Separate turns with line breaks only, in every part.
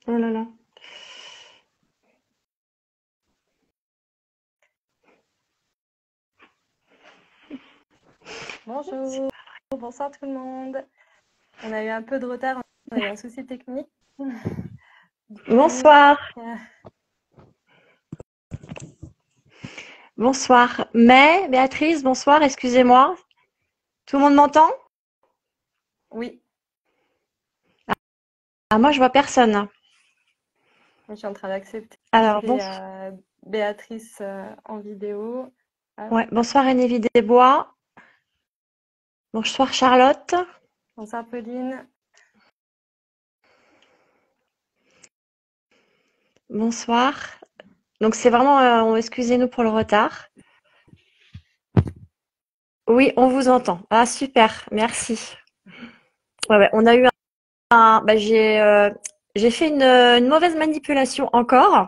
Oh là là.
Bonjour, bonsoir tout le monde. On a eu un peu de retard, on a eu un souci technique. Du coup,
Bonsoir.
euh,
Bonsoir. Mais, Béatrice, bonsoir, excusez-moi. Tout le monde m'entend?
oui,
Ah, moi, je vois personne.
je suis en train d'accepter
Alors,
Béatrice en vidéo. Hop.
ouais, bonsoir, Enevie Desbois. Bonsoir, Charlotte.
Bonsoir Pauline.
Bonsoir. Donc, c'est vraiment, excusez-nous pour le retard. Oui, on vous entend. Ah, super, merci. Ouais, ouais, on a eu j'ai fait une mauvaise manipulation encore.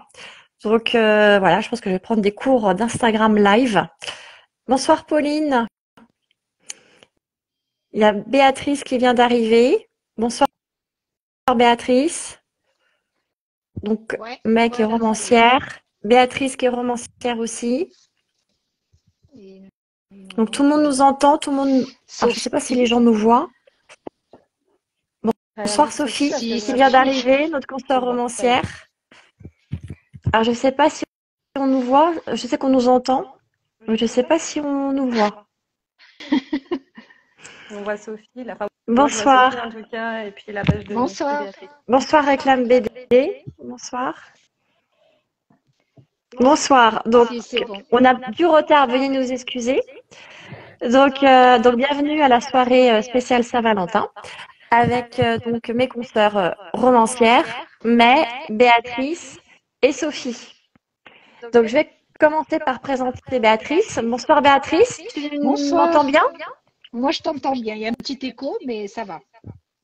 Donc, voilà, je pense que je vais prendre des cours d'Instagram live. Bonsoir, Pauline. Il y a Béatrice qui vient d'arriver. Bonsoir Béatrice. Donc,
Ouais,
mec est
voilà, ça y est.
romancière. Béatrice qui est romancière aussi.
Et
Donc, tout
non,
le monde nous entend, tout le monde. Alors, je ne sais pas si les
Sophie,
gens nous voient.
Ça a l'air
Bonsoir
d'être possible
Sophie
parce que
Sophie,
je
qui
vois
vient
Sophie.
d'arriver, notre
je
consoeur
vois, ça y est.
romancière. Alors, je ne sais pas si on nous voit. Je sais qu'on nous entend, mais je ne sais pas si on nous voit.
On voit Sophie, enfin, moi je vois Sophie en
Bonsoir.
tout cas, et puis la page de
Bonsoir.
Béatrice.
Bonsoir Réclame BD. Bonsoir. Bonsoir. Donc,
Si, c'est bon.
on a du retard, veuillez nous excuser. Donc bienvenue à la soirée spéciale Saint-Valentin avec donc mes consoeurs romancières, May, Béatrice et Sophie. Donc je vais commencer par présenter Béatrice. Bonsoir Béatrice, tu m'entends
Bonsoir.
bien?
Moi, je t'entends bien. Il y a un petit écho, mais ça va.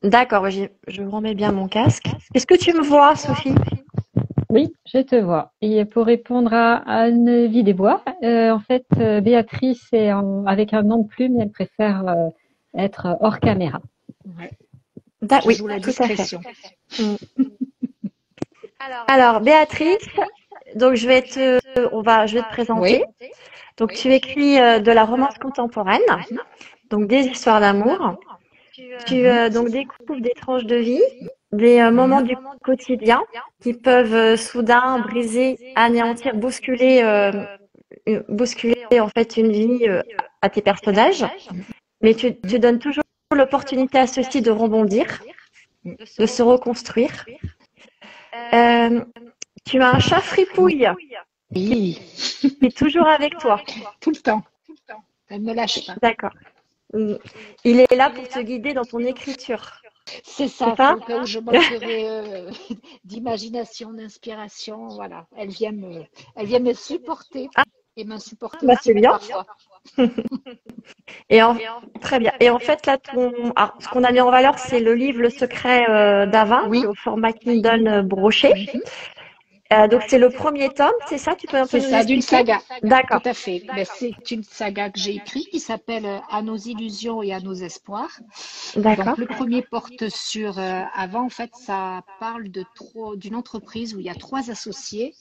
D'accord, je remets bien mon casque. Est-ce que tu me vois, Sophie?
Oui, je te vois. Et pour répondre à Anne Videbois, en fait, Béatrice est avec un nom de plume, elle préfère être hors caméra.
Ouais, je
Oui,
joue la
tout à fait.
discrétion.
Mm. Alors Béatrice, donc je vais te présenter.
Oui,
Donc tu écris de la romance contemporaine, donc des histoires d'amour. Tu
mhm,
donc découvres des tranches de vie, des moments
mhm,
du quotidien qui peuvent soudain briser, anéantir, bousculer en fait une vie à tes personnages. Mais tu donnes toujours l'opportunité à ceux-ci de rebondir,
mhm.
de se reconstruire. Euh, Tu as un chat fripouille qui
Oui,
est toujours avec toi.
tout le temps. Elle ne me lâche pas.
D'accord. Mm. Il est là pour te guider dans ton écriture.
C'est
C'est
ça,
ça?
au cas où je manquerais d'imagination, d'inspiration. Voilà, elle vient me supporter et m'insupporter
Bah,
aussi
c'est bien.
parfois.
Et en, Très bien. Et en fait, là, ce qu'on a mis en valeur, c'est le livre Le secret d'Ava, qui
Oui,
est au format Kindle broché.
mhm.
Donc, c'est le premier tome, c'est ça? Tu peux un peu
C'est
nous
ça, d'une
expliquer?
saga. Tout
D'accord.
à fait. Ben, c'est une saga que j'ai écrite qui s'appelle À nos illusions et à nos espoirs. Donc,
D'accord.
le premier porte sur avant, en fait, ça parle d'une entreprise où il y a trois associés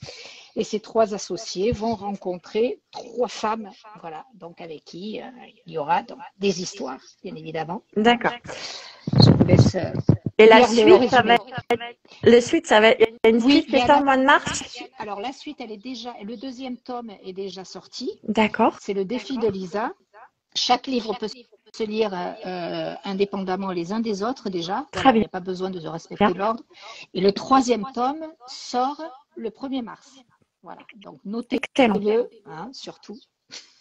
et ces trois associés vont rencontrer trois femmes, voilà, donc avec qui il y aura donc, des histoires, bien évidemment. Voilà.
D'accord.
Je vous laisse
Et la
lire le
suite,
résumé.
il y a une
Oui,
suite,
il y
c'est
a
ça, au mois de mars?
alors la suite, elle est déjà, le deuxième tome est déjà sorti.
D'accord.
C'est le défi de Lisa. Chaque livre peut se lire indépendamment les uns des autres déjà.
Très
Voilà, il
bien.
n'y a pas besoin de respecter l'ordre. Et le troisième tome sort le 1er mars. Voilà, donc
Excellent.
notez-le, hein, surtout.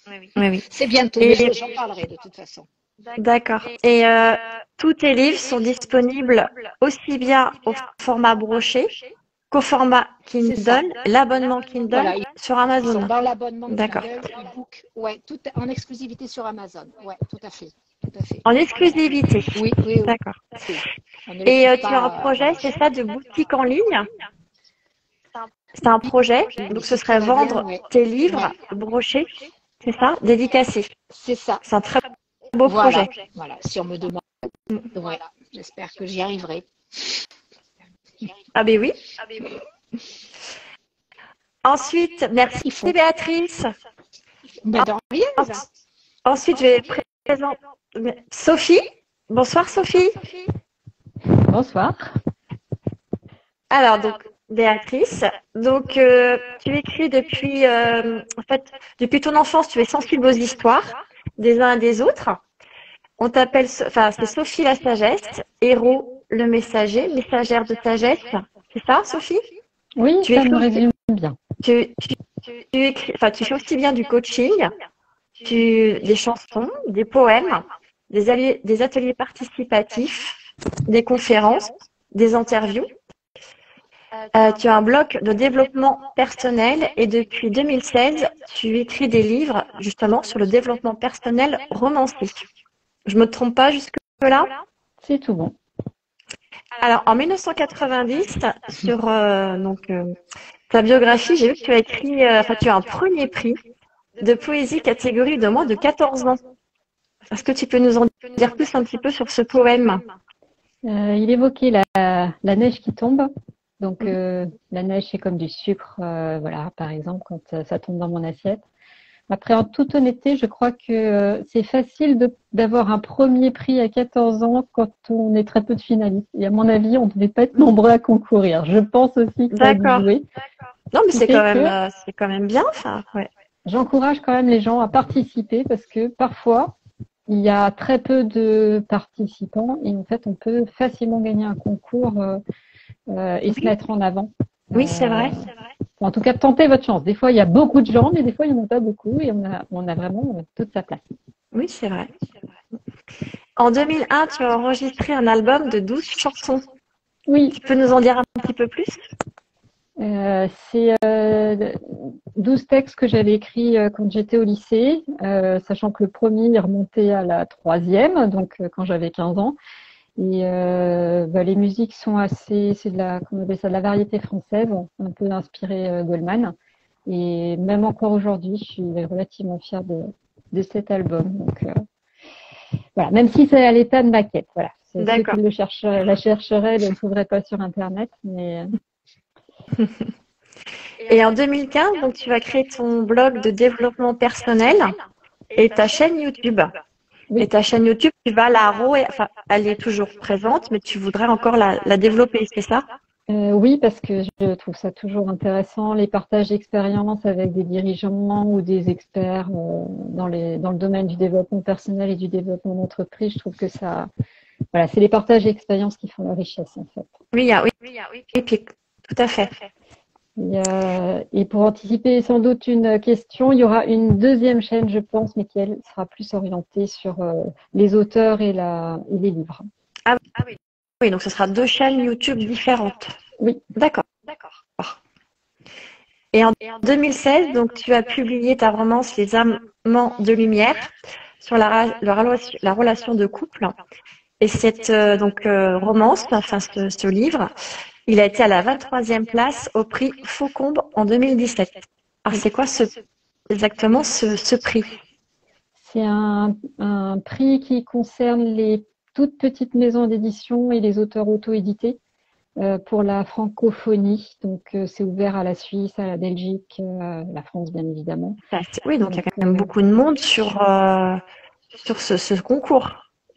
Oui, oui.
C'est bientôt, mais
Et
j'en parlerai de toute façon.
d'accord. Et tous tes livres sont disponibles aussi bien au format broché qu'au format
C'est ça.
Kindle, l'abonnement Kindle
Voilà,
sur
ils sont
Amazon.
dans l'abonnement
D'accord.
Kindle, e-book, ouais, tout en exclusivité sur Amazon. Ouais, tout à fait. Tout à fait.
En
Voilà.
exclusivité.
Oui, oui,
D'accord.
oui. On ne les
Et
trouve
tu as un
pas,
projet,
voilà.
c'est ça, de boutique en ligne? C'est un
Oui,
projet.
une
Donc ce
boutique
serait
canadienne,
vendre
ouais.
tes
Ouais,
livres brochés, c'est ça, dédicacés.
c'est ça.
C'est un très beau
Voilà.
projet.
Voilà. Si on me demande, voilà. J'espère que j'y arriverai.
Ah ben oui. Ensuite, merci
Il faut.
Béatrice.
Ben, de rien, Lisa.
Ensuite, je vais présenter Sophie. Bonsoir Sophie.
Bonsoir.
Alors donc Béatrice, donc tu écris depuis en fait depuis ton enfance, tu es sensible aux histoires des uns et des autres. On t'appelle, enfin c'est Sophie la sagesse, héros le messager, messagère de sagesse. C'est ça, Sophie?
Oui,
Tu
ça
écris
me
aussi,
résume bien.
tu écris, enfin tu fais aussi bien du coaching, des chansons, des poèmes, des ateliers participatifs, des conférences, des interviews. Tu as un blog de développement personnel et depuis 2016, tu écris des livres justement sur le développement personnel romancé. Je me trompe pas jusque-là?
C'est tout bon.
Alors, en 1990, sur ta biographie, j'ai vu que tu as écrit, enfin, tu as un premier prix de poésie catégorie de moins de 14 ans. Est-ce que tu peux nous en dire plus un petit peu sur ce poème?
Il évoquait la neige qui tombe. Donc, la neige, c'est comme du sucre, voilà, par exemple, quand ça tombe dans mon assiette. Après, en toute honnêteté, je crois que c'est facile d'avoir un premier prix à 14 ans quand on est très peu de finalistes. Et à mon avis, on ne devait pas être nombreux à concourir. Je pense aussi que ça a dû
D'accord.
jouer.
Non, mais
Ce qui fait que
c'est quand même bien, ça. Ouais.
j'encourage quand même les gens à participer parce que parfois, il y a très peu de participants et en fait, on peut facilement gagner un concours et se mettre en avant.
Oui, c'est vrai.
En tout cas, tentez votre chance. Des fois, il y a beaucoup de gens, mais des fois, il n'y en a pas beaucoup et on a vraiment toute sa place.
Oui, c'est vrai. En 2001, tu as enregistré un album de 12 chansons.
Oui,
Tu peux nous en dire un petit peu plus?
c'est 12 textes que j'avais écrits quand j'étais au lycée, sachant que le premier est remonté à la troisième, donc quand j'avais 15 ans. Et les musiques sont c'est de comment on appelle ça, de la variété française, un peu inspirée Goldman. Et même encore aujourd'hui, je suis relativement fière de cet album. Donc voilà, même si c'est à l'état de maquette, voilà. Ceux
D'accord.
qui la chercheraient ne le trouveraient pas sur Internet, mais
Et en 2015, donc, tu vas créer ton blog de développement personnel et ta chaîne YouTube.
oui.
Et ta chaîne YouTube, tu vas enfin, elle est toujours présente, mais tu voudrais encore la développer, c'est ça?
Oui, parce que je trouve ça toujours intéressant, les partages d'expériences avec des dirigeants ou des experts dans le domaine du développement personnel et du développement d'entreprise. Je trouve que voilà, c'est les partages d'expériences qui font la richesse, en fait.
Oui, et puis, tout à fait.
Et pour anticiper sans doute une question, il y aura une deuxième chaîne, je pense, mais qui, elle, sera plus orientée sur les auteurs et les livres.
Ah oui, donc ce sera 2 chaînes YouTube différentes.
Oui.
D'accord. Et en 2016, donc, tu as publié ta romance Les Amants de Lumière sur la relation de couple. Et cette romance, enfin ce livre, il a été à la 23e place au prix Faucombe en 2017. Alors c'est quoi exactement ce prix?
C'est un prix qui concerne les toutes petites maisons d'édition et les auteurs auto-édités pour la francophonie. Donc c'est ouvert à la Suisse, à la Belgique, la France bien évidemment.
Oui, donc il y a quand même beaucoup de monde sur ce concours.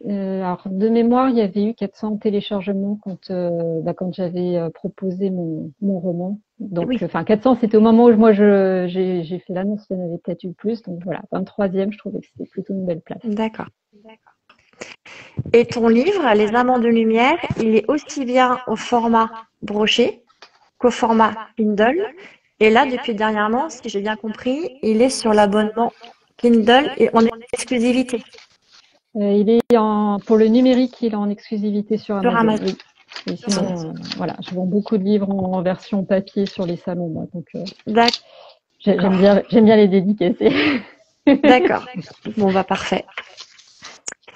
Alors de mémoire, il y avait eu 400 téléchargements quand j'avais proposé mon roman. Donc,
Oui.
400, c'était au moment où j'ai fait l'annonce, il y en avait peut-être eu plus. Donc voilà, 23e, je trouvais que c'était plutôt une belle place.
D'accord. Et ton livre, Les Amants de Lumière, il est aussi bien au format broché qu'au format Kindle. Et là, depuis dernièrement, si j'ai bien compris, il est sur l'abonnement Kindle et en exclusivité.
Pour le numérique, il est en exclusivité sur Amazon.
Oui.
Et sinon, voilà, je vends beaucoup de livres en version papier sur les salons, moi. Donc, j'aime bien les dédicacer.
D'accord. Bon, parfait.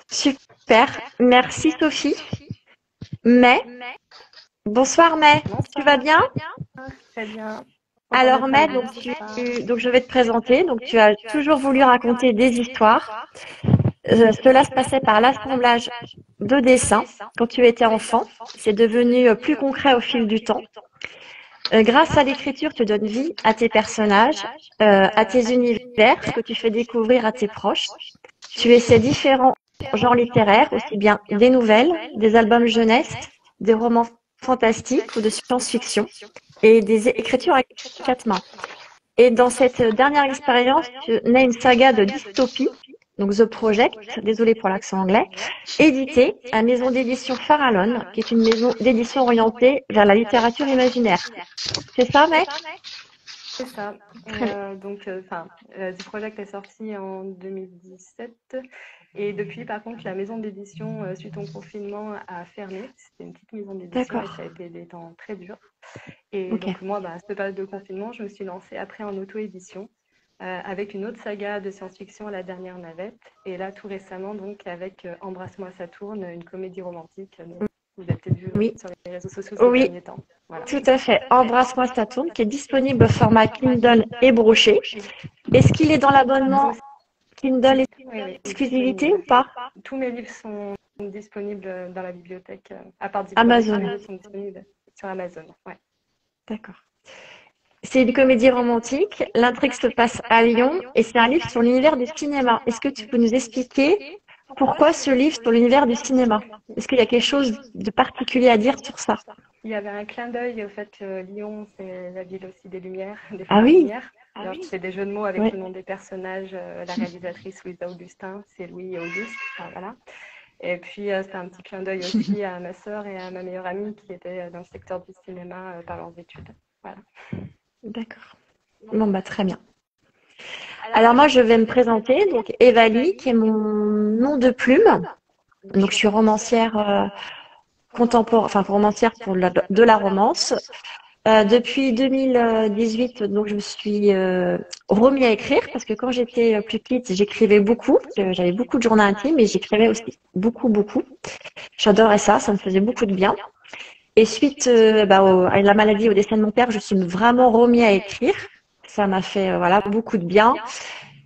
Super. Merci Sophie. Bonsoir May. Tu vas bien?
Très bien.
Alors May, donc je vais te présenter. Donc tu as toujours voulu raconter des histoires. Cela se passait par l'assemblage de dessin quand tu étais enfant. C'est devenu plus concret au fil du temps. Grâce à l'écriture, tu donnes vie à tes personnages, à tes univers que tu fais découvrir à tes proches. Tu essaies différents genres littéraires, aussi bien des nouvelles, des albums jeunesse, des romans fantastiques ou de science-fiction, et des écritures à quatre mains. Et dans cette dernière expérience, tu nais une saga de dystopie, donc The Project, désolé pour l'accent anglais, éditée à maison d'édition Farallon, qui est une maison d'édition orientée vers la littérature imaginaire. C'est ça, mec?
C'est ça.
Très bien.
The Project est sorti en 2017 et depuis, par contre, la maison d'édition, suite au confinement, a fermé. C'était une petite maison d'édition et
D'accord.
ça a été des temps très durs. Et
Ok.
donc moi, à cette période de confinement, je me suis lancée après en auto-édition avec une autre saga de science-fiction, La Dernière Navette. Et là, tout récemment, donc avec Embrasse-moi Saturne, une comédie romantique. Donc, vous avez peut-être vu
Oui.
sur les réseaux sociaux ces
Oui,
derniers temps. Voilà.
tout à fait. Embrasse-moi Saturne, qui est disponible au format Kindle et broché. Est-ce qu'il est dans l'abonnement Kindle
Oui,
exclusivité ou
disponible.
pas?
Tous mes livres sont disponibles dans la bibliothèque, à part 10 projets, tous
Amazon.
mes livres sont disponibles sur Amazon. Ouais.
D'accord. C'est une comédie romantique. L'intrigue se passe à Lyon et c'est un livre sur l'univers du cinéma. Est-ce que tu peux nous expliquer pourquoi ce livre sur l'univers du cinéma? Est-ce qu'il y a quelque chose de particulier à dire sur ça?
Il y avait un clin d'œil au fait que Lyon, c'est la ville aussi des Lumières, des
Ah
frères
oui,
Lumière. Alors, c'est des jeux de mots avec
oui.
le nom des personnages. La réalisatrice Louisa Augustin, c'est Louis et Auguste. Enfin, voilà. Et puis, c'était un petit clin d'œil aussi à ma sœur et à ma meilleure amie qui étaient dans le secteur du cinéma par leurs études. Voilà.
D'accord. Bon, bah, très bien. Alors moi, je vais me présenter. Donc, Evali, qui est mon nom de plume. Donc, je suis romancière contemporaine, enfin romancière pour de la romance. Depuis 2018, donc je me suis remis à écrire parce que quand j'étais plus petite, j'écrivais beaucoup. J'avais beaucoup de journaux intimes et j'écrivais aussi beaucoup. J'adorais ça, ça me faisait beaucoup de bien. Et suite à la maladie, au décès de mon père, je suis vraiment remis à écrire. Ça m'a fait voilà beaucoup de bien.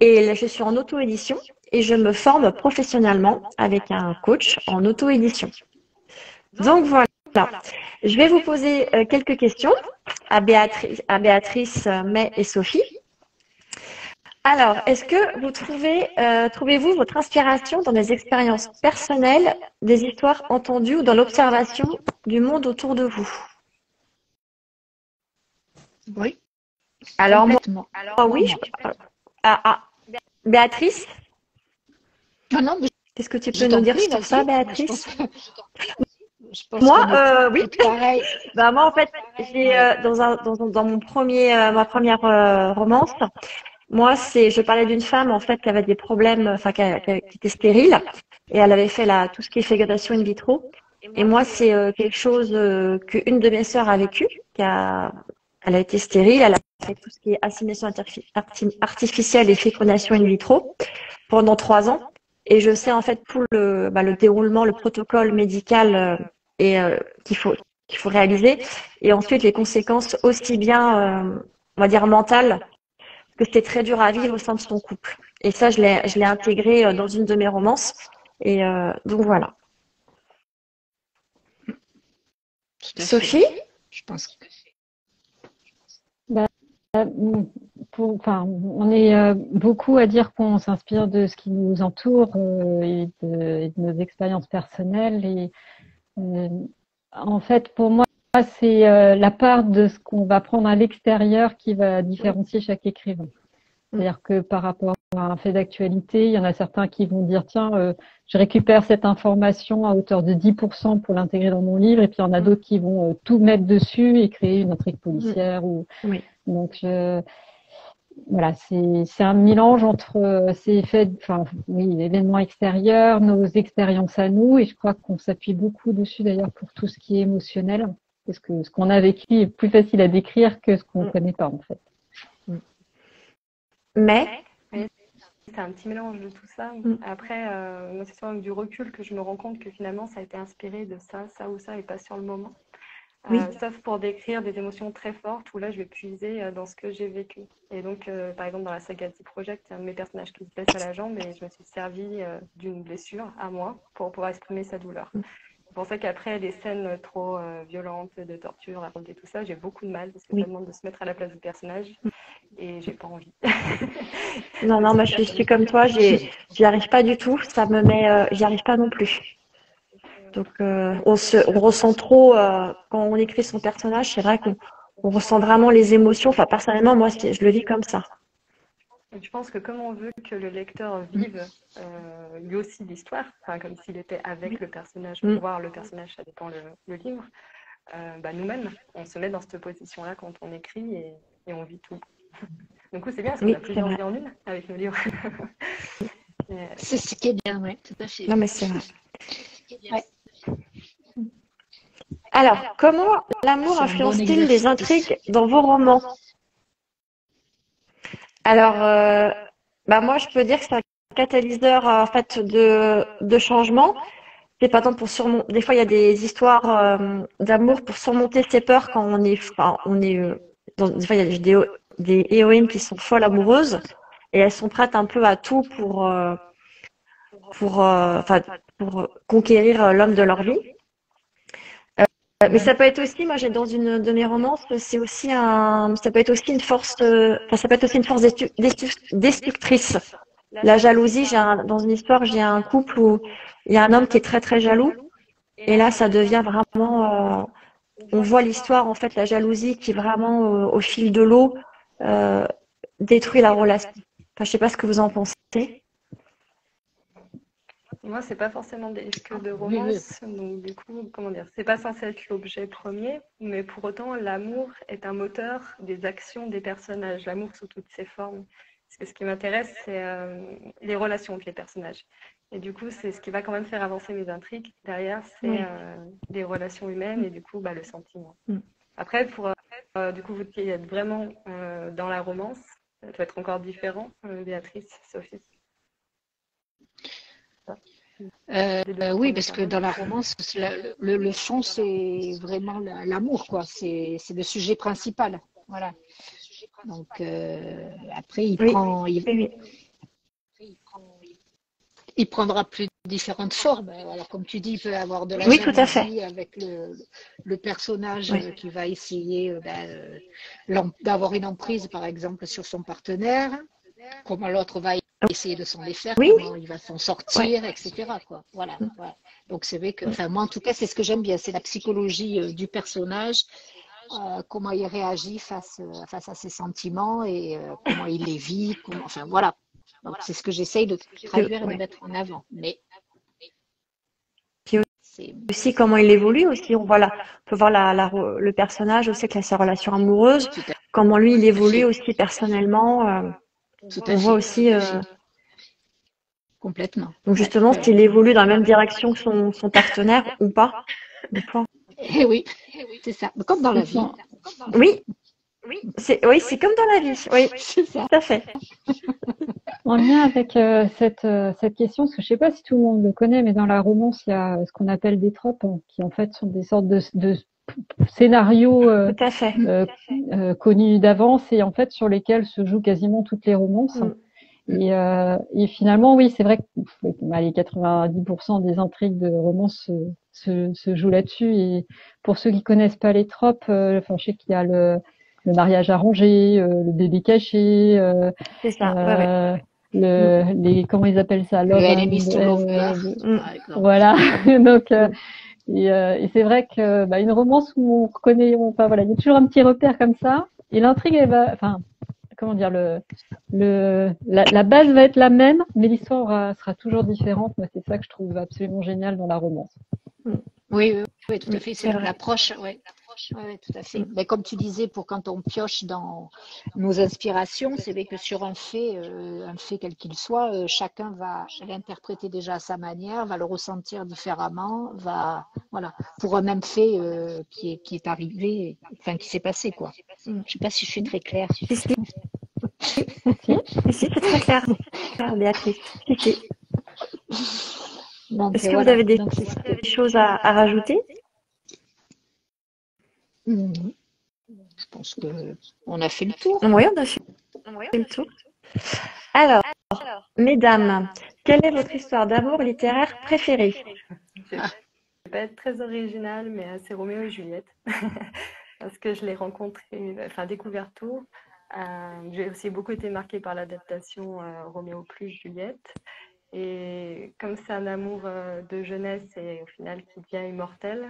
Et là, je suis en auto-édition et je me forme professionnellement avec un coach en auto-édition. Donc voilà. Je vais vous poser quelques questions à Béatrice, May et Sophie. Alors, est-ce que vous trouvez-vous votre inspiration dans des expériences personnelles, des histoires entendues ou dans l'observation du monde autour de vous?
Oui,
Alors moi,
complètement.
oui. Béatrice,
Non, non, mais
qu'est-ce que tu
je
peux nous
t'en
dire
prie,
sur ça,
vas-y.
Béatrice?
Je pense
Moi,
qu'on est
oui.
toutes pareilles.
Moi, en fait, j'ai
Ouais.
dans mon ma première romance. Moi, je parlais d'une femme en fait qui avait des problèmes, enfin qui était stérile et elle avait fait tout ce qui est fécondation in vitro. Et moi, c'est quelque chose qu'une de mes sœurs a vécu. Elle a été stérile, elle a fait tout ce qui est assimilation artificielle et fécondation in vitro pendant 3 ans. Et je sais en fait tout le déroulement, le protocole médical et qu'il faut réaliser. Et ensuite les conséquences aussi bien, on va dire mentales, que c'était très dur à vivre au sein de son couple. Et ça, je l'ai intégré dans une de mes romances. Et donc voilà.
Tout à fait.
Sophie?
Je pense que
on est beaucoup à dire qu'on s'inspire de ce qui nous entoure et de nos expériences personnelles. Et en fait, pour moi, c'est la part de ce qu'on va prendre à l'extérieur qui va différencier chaque écrivain. C'est-à-dire que par rapport à un fait d'actualité, il y en a certains qui vont dire tiens, je récupère cette information à hauteur de 10% pour l'intégrer dans mon livre, et puis il y en a d'autres qui vont tout mettre dessus et créer une intrigue policière.
Oui.
Donc voilà, c'est un mélange entre ces effets, événements extérieurs, nos expériences à nous, et je crois qu'on s'appuie beaucoup dessus d'ailleurs pour tout ce qui est émotionnel, parce que ce qu'on a vécu est plus facile à décrire que ce qu'on ne connaît pas en fait.
Mais
C'est un petit mélange de tout ça. Après, moi, c'est souvent avec du recul que je me rends compte que finalement, ça a été inspiré de ça ou ça, et pas sur le moment.
Oui,
sauf pour décrire des émotions très fortes où là, je vais puiser dans ce que j'ai vécu. Et donc, par exemple, dans la saga The Project, il y a un de mes personnages qui se blesse à la jambe et je me suis servi d'une blessure à moi pour pouvoir exprimer sa douleur. C'est pour ça qu'après, les scènes trop violentes de torture, raconter tout ça, j'ai beaucoup de mal parce que ça
oui.
demande de se mettre à la place du personnage et j'ai pas envie
Non,
de
non, moi
sortir
je
comme
suis
ça.
comme toi, j'y arrive pas du tout. Ça me met, j'y arrive pas non plus. Donc, on ressent trop quand on écrit son personnage. C'est vrai qu'on ressent vraiment les émotions. Enfin, personnellement, moi, je le vis comme ça.
Je pense que comme on veut que le lecteur
Mm.
vive lui aussi l'histoire, enfin, comme s'il était avec
Oui.
le personnage,
Mm.
voir le personnage, ça dépend le livre, nous-mêmes, on se met dans cette position-là quand on écrit et on vit tout. Du coup, c'est bien parce qu'on
Oui,
a
c'est
plusieurs
vrai.
vies en une avec nos livres.
C'est ce qui est bien, oui, tout à fait.
Non, mais c'est vrai.
Ouais,
Alors, comment l'amour
c'est un bon
influence-t-il les
exercice.
intrigues dans vos romans? Alors, moi, je peux dire que c'est un catalyseur en fait de changement. C'est par exemple pour surmonter. Des fois, il y a des histoires d'amour pour surmonter ses peurs quand on est. Des fois, il y a des héroïnes qui sont folles amoureuses et elles sont prêtes un peu à tout pour conquérir l'homme de leur vie. Mais ça peut être aussi, moi, j'ai dans une de mes romances, ça peut être aussi une force, ça peut être aussi une force destructrice. La jalousie, dans une histoire, j'ai un couple où il y a un homme qui est très très jaloux. Et là, ça devient vraiment, on voit l'histoire, en fait, la jalousie qui vraiment, au fil de l'eau, euh, détruit la relation. Enfin, je sais pas ce que vous en pensez.
Moi, c'est pas forcément des livres de
Oui, oui.
romance, donc du coup, comment dire, c'est pas censé être l'objet premier, mais pour autant, l'amour est un moteur des actions des personnages, l'amour sous toutes ses formes. Parce que ce qui m'intéresse, c'est les relations entre les personnages. Et du coup, c'est ce qui va quand même faire avancer mes intrigues. Derrière, c'est
Oui.
les relations humaines et du coup, le sentiment.
Mm.
Après, pour du coup, vous qui êtes vraiment dans la romance, ça peut être encore différent, Béatrice, Sophie. Les deux
Oui,
premières
parce que
personnes.
dans la romance, le fond, c'est vraiment l'amour, quoi. C'est le sujet principal. Voilà. Donc, après,
Oui, oui, oui.
il prendra plus différentes formes. Alors, comme tu dis, il peut avoir de la
Oui, tout à fait.
jalousie avec le personnage
Oui.
qui va essayer d'avoir une emprise, par exemple, sur son partenaire. Comment l'autre va essayer de s'en défaire,
Oui,
comment il va s'en
ouais.
sortir, etc. Quoi. Voilà. Ouais. Donc c'est vrai que, enfin moi en tout cas, c'est ce que j'aime bien, c'est la psychologie du personnage, comment il réagit face à ses sentiments et comment il les vit, enfin voilà. Donc c'est ce que j'essaye de traduire et de
Ouais.
mettre en avant. Mais
Puis
c'est
aussi comment il évolue aussi. On peut voir le personnage aussi avec sa relation amoureuse,
tout
comment lui il
à
évolue
fait,
aussi personnellement.
tout
On
à
voit
fait, tout
aussi
à fait, complètement.
donc
Ouais,
justement
ouais, ouais.
s'il évolue dans la même direction que son partenaire ou pas. Des fois.
Et oui, c'est ça. Comme dans la vie.
Bon,
Oui, c'est comme dans la vie. Oui,
C'est ça.
tout à fait.
en lien avec cette question, parce que je ne sais pas si tout le monde le connaît, mais dans la romance, il y a ce qu'on appelle des tropes, hein, qui en fait sont des sortes de scénarios
Tout à fait.
euh, connus d'avance et en fait sur lesquels se jouent quasiment toutes les romances.
Mm.
Et finalement, oui, c'est vrai que les 90% des intrigues de romance se jouent là-dessus. Et pour ceux qui connaissent pas les tropes, enfin, je sais qu'il y a le mariage arrangé, le bébé caché,
C'est ça. Ouais, ouais.
euh,
Mm.
comment ils appellent ça,
Le
love
enemies
and
to lover,
Mm.
par exemple.
voilà. Donc et c'est vrai que une romance où on reconnaît, enfin voilà, il y a toujours un petit repère comme ça. Et l'intrigue, elle va, enfin, comment dire, la base va être la même, mais l'histoire sera toujours différente. Moi, c'est ça que je trouve absolument génial dans la romance.
Mm.
Oui, oui, oui, tout à fait.
C'est
C'est
vrai.
l'approche, oui. Oui, tout à fait.
Mm.
Mais comme tu disais, pour quand on pioche dans nos inspirations, c'est vrai que sur un fait quel qu'il soit, chacun va l'interpréter déjà à sa manière, va le ressentir différemment, voilà, pour un même fait qui est arrivé, enfin qui s'est passé, quoi.
Mm.
Je sais pas si je suis très claire.
Si, si,
Si.
si, c'est très clair, Béatrice. Si, si.
Donc
Est-ce que vous
voilà.
avez des
Donc c'est ça.
choses à rajouter?
Mhm. Je pense que on a fait le tour.
Oui, on a fait le tour. Alors, mesdames, quelle est votre histoire d'amour littéraire préférée?
Je vais pas être très originale, mais c'est Roméo et Juliette. Parce que je l'ai rencontré, enfin découvert tôt. J'ai aussi beaucoup été marquée par l'adaptation Roméo plus Juliette. Et comme c'est un amour de jeunesse et au final qui devient immortel,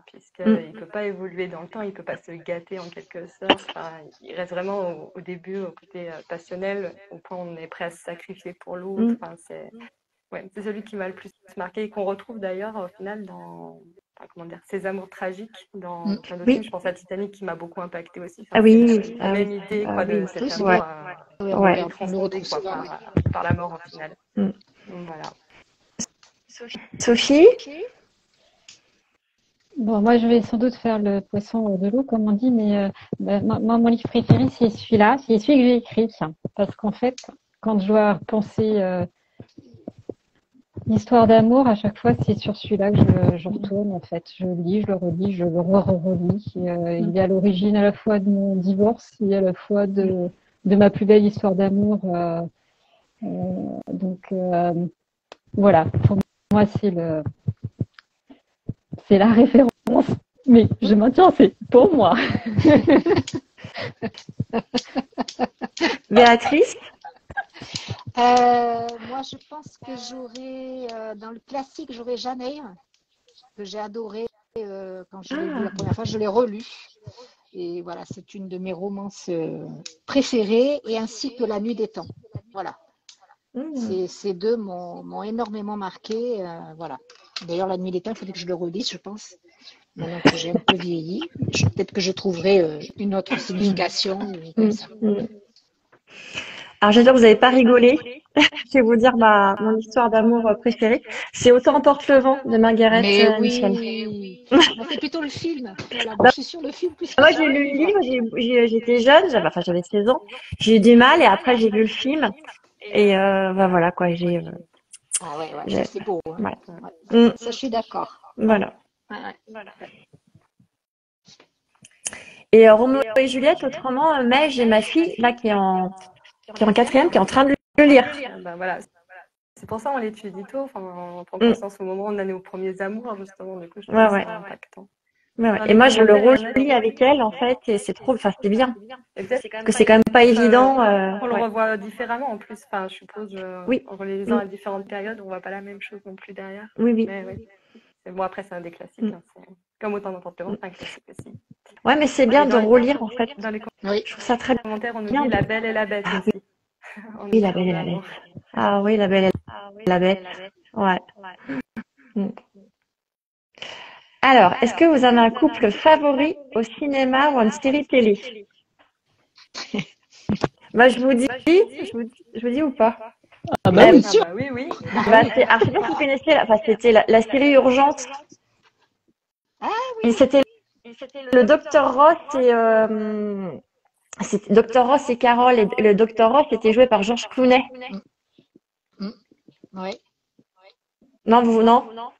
puisqu'il ne peut pas évoluer dans le temps, il ne peut pas se gâter en quelque sorte. Il reste vraiment au début, au côté passionnel, au point où on est prêt à se sacrifier pour l'autre. C'est celui qui m'a le plus marqué et qu'on retrouve d'ailleurs au final dans ces amours tragiques dans plein d'autres films. Je pense à Titanic qui m'a beaucoup impacté aussi.
Ah
C'est
oui,
la même idée de cet
Oui, c'est
amour
vrai. Oui, on le
transcendé
retrouve souvent.
par la mort au final. Donc, voilà.
Sophie?
Bon, moi, je vais sans doute faire le poisson de l'eau, comme on dit, mais moi, mon livre préféré, c'est celui-là. C'est celui que j'ai écrit. Parce qu'en fait, quand je dois penser l'histoire d'amour, à chaque fois, c'est sur celui-là que je retourne, en fait. Je le lis, je le relis, je le relis. Il est à l'origine à la fois de mon divorce et à la fois de ma plus belle histoire d'amour. Donc, voilà. Pour moi, c'est la référence. Mais je maintiens, c'est pour moi.
Béatrice?
Moi, je pense que j'aurais, dans le classique, j'aurais Jane Eyre, que j'ai adoré quand je l'ai lu la première fois. Je l'ai relu. Et voilà, c'est une de mes romances préférées, et ainsi que La Nuit des Temps. Voilà. Ces deux m'ont énormément marqué. Voilà. D'ailleurs, La Nuit des Temps, il faudrait que je le relise, je pense. Maintenant que j'ai un peu vieilli, peut-être que je trouverai une autre signification comme ça.
Alors, j'espère que vous n'avez pas rigolé. Je vais vous dire mon histoire d'amour préférée. C'est Autant emporte le vent de Margaret
Mais
Mitchell.
oui, moi c'est plutôt le film. Voilà, moi je suis sur le film plus que
Moi,
sur
j'ai
le
lu le
livre.
livre, j'étais jeune, j'avais 16 ans. J'ai eu du mal et après, j'ai vu le film. Et voilà quoi,
Ah ouais, ça c'est beau. Hein.
voilà.
Ouais. Ça, je suis d'accord.
Voilà.
Ouais.
Et Roméo et Juliette, autrement, mais j'ai ma fille là qui est en quatrième, qui est en train de le lire.
Voilà. C'est pour ça on l'étudie tôt. Enfin, on prend conscience au moment où on en est aux premiers amours, justement. Du coup, je trouve ça impactant.
Et moi, je le relis avec elle, en fait, et c'est c'est bien. Parce que c'est quand même pas évident.
On le revoit différemment en plus. Enfin, je suppose, en relisant à différentes périodes, on voit pas la même chose non plus derrière.
Oui.
Mais bon, après, c'est un des classiques. Comme Autant d'emporte le vent, c'est un classique aussi.
Ouais, mais c'est bien de relire, en fait.
Dans les
Je trouve ça très
commentaires, on nous
bien.
dit La Belle et la Bête aussi.
Oui, La Belle et la Bête. Ah oui, La Belle et la Bête. Ouais. Alors, est-ce que vous avez un couple favori au cinéma ou en série télé? Moi, je vous dis ou pas?
Ah bah oui.
Oui.
Alors, je sais pas si vous connaissez, c'était la série Urgence.
Ah
Et c'était le Docteur Ross et c'était Docteur Ross et Carole. Et le Docteur Ross était joué par George Clooney.
Oui.
Non, non?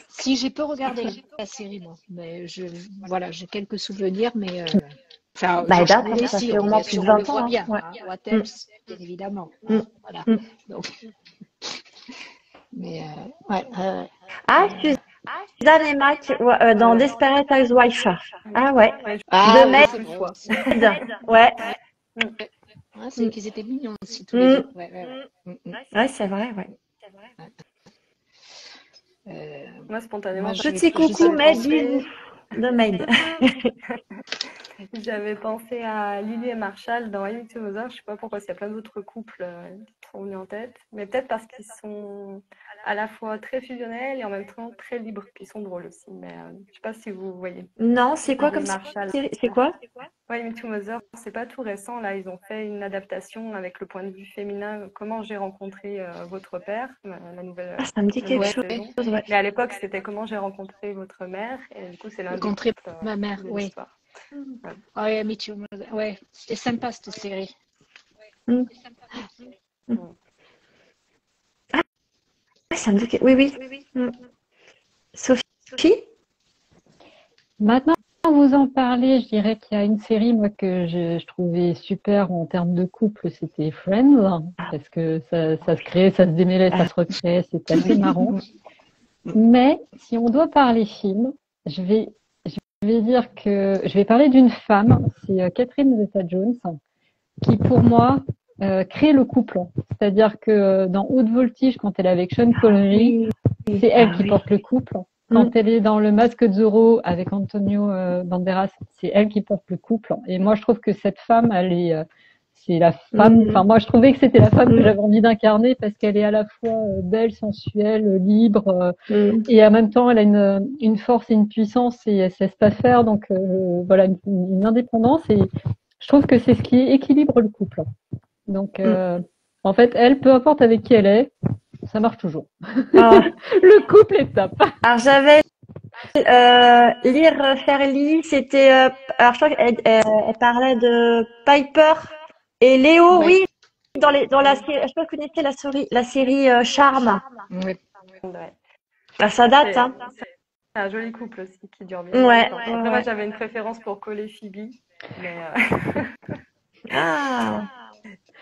Si, j'ai peu regardé la série, moi. Mais j'ai quelques souvenirs, mais
Ça fait au moins plus de 20 ans.
Bien,
Ouais.
What else, bien évidemment. Voilà. Donc, mais
Suzanne et Mac dans Desperate Housewives. Ah ouais.
de Maid.
Ouais.
C'est qu'ils étaient mignons aussi tous les deux.
Ouais, c'est vrai, ouais.
Moi, spontanément,
Petit coucou, Maid, bisous. De Maid.
J'avais pensé à Lily et Marshall dans I Met Mother. Je sais pas pourquoi, il y a plein d'autres couples qui sont venus en tête. Mais peut-être parce qu'ils sont à la fois très fusionnels et en même temps très libres. Puis ils sont drôles aussi. Mais je sais pas si vous voyez.
Non, c'est quoi comme
Marshall.
C'est quoi?
Ouais, I Met Mother, c'est pas tout récent. Là, ils ont fait une adaptation avec le point de vue féminin. Comment j'ai rencontré votre père, la nouvelle.
Ça me dit quelque chose. Ouais.
Mais à l'époque, c'était Comment j'ai rencontré votre mère. Et du coup, c'est l'un des couples
ma mère,
de
oui.
l'histoire.
Ouais, Me Too. Ouais, c'était sympa cette série.
Ça me dit que... Oui. Sophie?
Maintenant, vous en parler, je dirais qu'il y a une série moi que je trouvais super en termes de couple, c'était Friends, parce que ça se crée, ça se démêlait, ça se recrée, c'était assez marrant. Mais si on doit parler film, je vais dire que je vais parler d'une femme, c'est Catherine Zeta-Jones, qui pour moi crée le couple. C'est-à-dire que dans Haute Voltige, quand elle est avec Sean Connery, c'est elle qui porte le couple. Quand elle est dans Le Masque de Zorro avec Antonio Banderas, c'est elle qui porte le couple. Et moi, je trouve que cette femme, c'est la femme. Enfin, moi, je trouvais que c'était la femme que j'avais envie d'incarner parce qu'elle est à la fois belle, sensuelle, libre, et en même temps, elle a une force et une puissance et elle sait pas faire. Donc, voilà, une indépendance. Et je trouve que c'est ce qui équilibre le couple. Donc, en fait, elle, peu importe avec qui elle est, ça marche toujours. Le couple est top.
Alors j'avais lire Fairly, c'était alors je crois qu'elle parlait de Piper et Léo, oui, dans la série, je sais pas si vous connaissez la série Charme.
Oui.
Ouais.
Bah, ça date, hein.
C'est un joli couple aussi qui dure bien longtemps. Après, moi, j'avais une préférence pour Cole et Phoebe, mais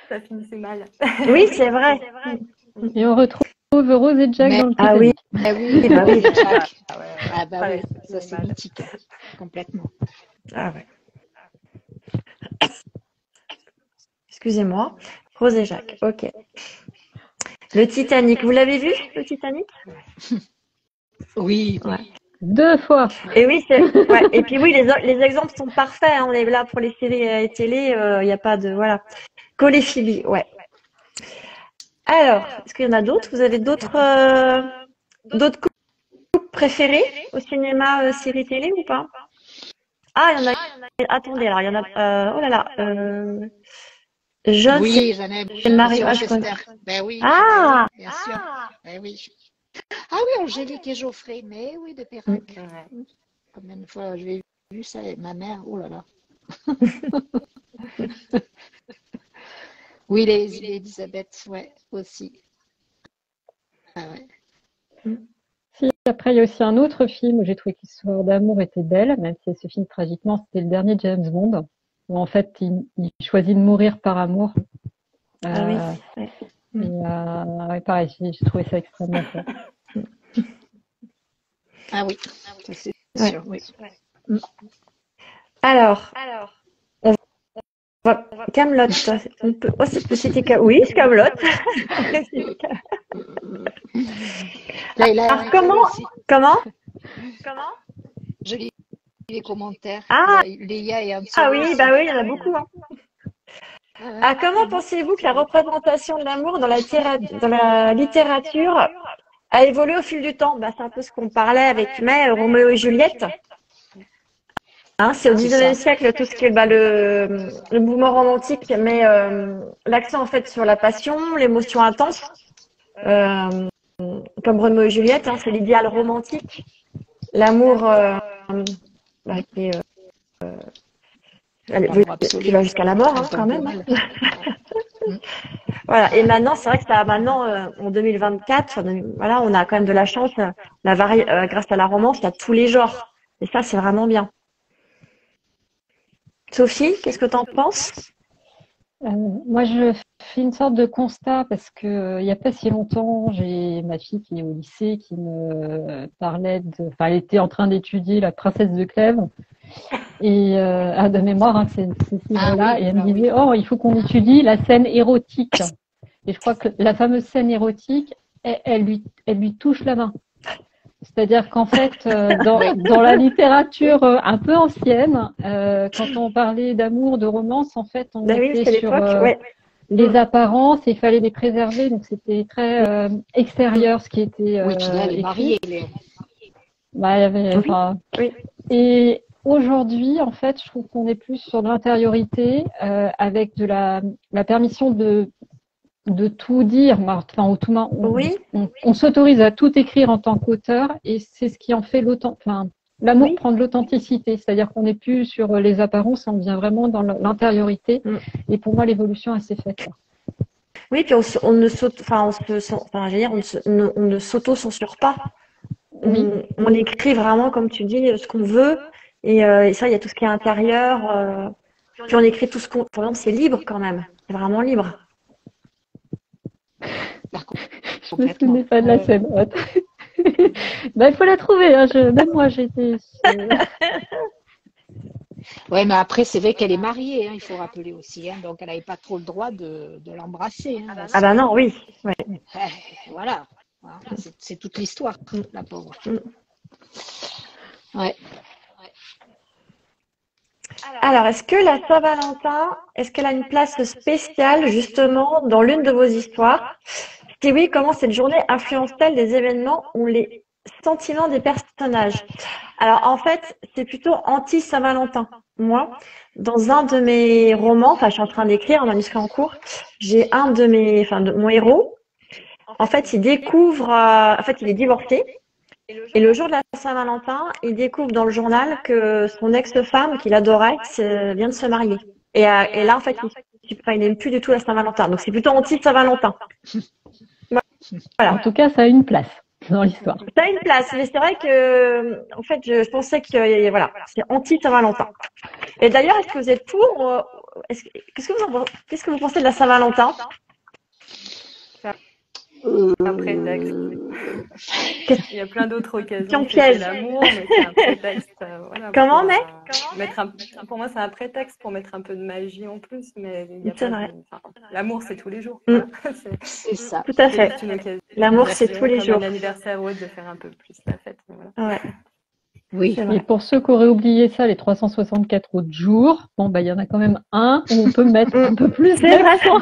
ça finissait mal.
Oui, c'est vrai.
Et on retrouve Rose et Jack dans le
Ah oui.
Ah oui, bah oui, Jack. Ah bah
Ouais,
oui, ça c'est mythique, complètement.
Ah ouais. Excusez-moi. Rose et Jacques, ok. Le Titanic, vous l'avez vu, le Titanic?
Oui.
Ouais.
2 fois.
Et oui, et puis oui, les exemples sont parfaits, hein. On est là pour les séries et télé, il n'y a pas de, voilà. Cole et Phoebe, ouais. Alors, est-ce qu'il y en a d'autres? Vous avez d'autres couples préférés au cinéma, séries télé ou pas? Ah, il y en a. Attendez, alors il y en a. Oh là là. John,
Oui, j'en ai
c'est Marie.
Monsieur
Ah, je connais.
Rochester. Ben oui,
Ah,
bien sûr. Ben oui. Ah oui, Angélique et Geoffrey, mais oui, de Perrac. Combien de fois j'ai vu ça avec ma mère? Oh là là. Oui, les Elisabeth, ouais, aussi. Ah ouais.
Si, après, il y a aussi un autre film où j'ai trouvé que l'histoire d'amour était belle, même si elle se finit tragiquement, c'était le dernier James Bond, où en fait, il choisit de mourir par amour.
ah oui.
Ouais, pareil, j'ai trouvé ça extrêmement fort.
Ah oui, ça c'est sûr, oui.
Alors, on va Kaamelott. On peut aussi citer oui, Kaamelott. Alors comment?
Je lis les commentaires.
Ah,
Léa et Anne.
ah oui, bah oui, il y en a beaucoup, hein. Ah, comment pensez-vous que la représentation de l'amour dans la littérature a évolué au fil du temps? Bah, c'est un peu ce qu'on parlait avec Roméo et Juliette. Hein, c'est au XIXe siècle tout ce qui est le mouvement romantique met l'accent en fait sur la passion, l'émotion intense, comme Roméo et Juliette. Hein, c'est l'idéal romantique, l'amour qui va jusqu'à la mort, hein, quand même. Voilà. Et maintenant, c'est vrai que en 2024, voilà, on a quand même de la chance. Grâce à la romance, il y a tous les genres. Et ça, c'est vraiment bien. Sophie, qu'est-ce que tu en penses?
Moi, je fais une sorte de constat parce que il n'y a pas si longtemps, j'ai ma fille qui est au lycée qui me parlait elle était en train d'étudier La Princesse de Clèves et de mémoire, hein, c'est là, et elle me disait, oh, il faut qu'on étudie la scène érotique. Et je crois que la fameuse scène érotique, elle lui touche la main. C'est-à-dire qu'en fait, dans la littérature un peu ancienne, quand on parlait d'amour, de romance, en fait, on était sur les apparences et il fallait les préserver. Donc, c'était très extérieur, ce qui était
oui, puis là, elle est mariée.
Et aujourd'hui, en fait, je trouve qu'on est plus sur de l'intériorité avec de la permission de tout dire, enfin, on s'autorise à tout écrire en tant qu'auteur et c'est ce qui en fait l'amour prend de l'authenticité, c'est-à-dire qu'on n'est plus sur les apparences, on vient vraiment dans l'intériorité et pour moi l'évolution elle s'est faite.
Oui, puis on ne s'auto-censure pas. On écrit vraiment, comme tu dis, ce qu'on veut Et ça, il y a tout ce qui est intérieur. Puis on écrit tout ce qu'on... Par exemple, c'est libre quand même. C'est vraiment libre.
Je me souvenais pas de la scène. Ben, il faut la trouver. Hein. Même moi, j'étais.
Ouais, mais après, c'est vrai qu'elle est mariée, hein, il faut rappeler aussi. Hein, donc, elle n'avait pas trop le droit de l'embrasser. Hein,
Ah bah non, oui. Ouais.
Voilà. C'est toute l'histoire, la pauvre. Ouais.
Alors, est-ce que la Saint-Valentin, est-ce qu'elle a une place spéciale justement dans l'une de vos histoires? Si oui, comment cette journée influence-t-elle les événements ou les sentiments des personnages? Alors, en fait, c'est plutôt anti-Saint-Valentin. Moi, dans un de mes romans, enfin, je suis en train d'écrire un manuscrit en cours, j'ai de mon héros. En fait, il découvre, en fait, il est divorcé. Et le jour de la Saint-Valentin, il découvre dans le journal que son ex-femme, qu'il adorait, vient de se marier. Et là, en fait, il n'aime plus du tout la Saint-Valentin. Donc, c'est plutôt anti-Saint-Valentin. Voilà.
En tout cas, ça a une place dans l'histoire.
Ça a une place, mais c'est vrai que, en fait, je pensais que, voilà, c'est anti-Saint-Valentin. Et d'ailleurs, est-ce que vous êtes pour, qu'est-ce que vous pensez de la Saint-Valentin?
Un prétexte. Il y a plein d'autres occasions.
Piège.
L'amour, mais c'est un prétexte. Voilà,
Comment,
pour moi, c'est un prétexte pour mettre un peu de magie en plus, mais il y a
C'est
pas
vrai.
l'amour, c'est tous les jours.
Mm.
Voilà.
C'est ça.
Tout à fait. L'amour, c'est tous les jours.
Un anniversaire ou autre, de faire un peu plus la fête. Voilà.
Ouais.
Oui.
Et pour ceux qui auraient oublié ça, les 364 autres jours, bon, bah, il y en a quand même un où on peut mettre un peu plus d'accent.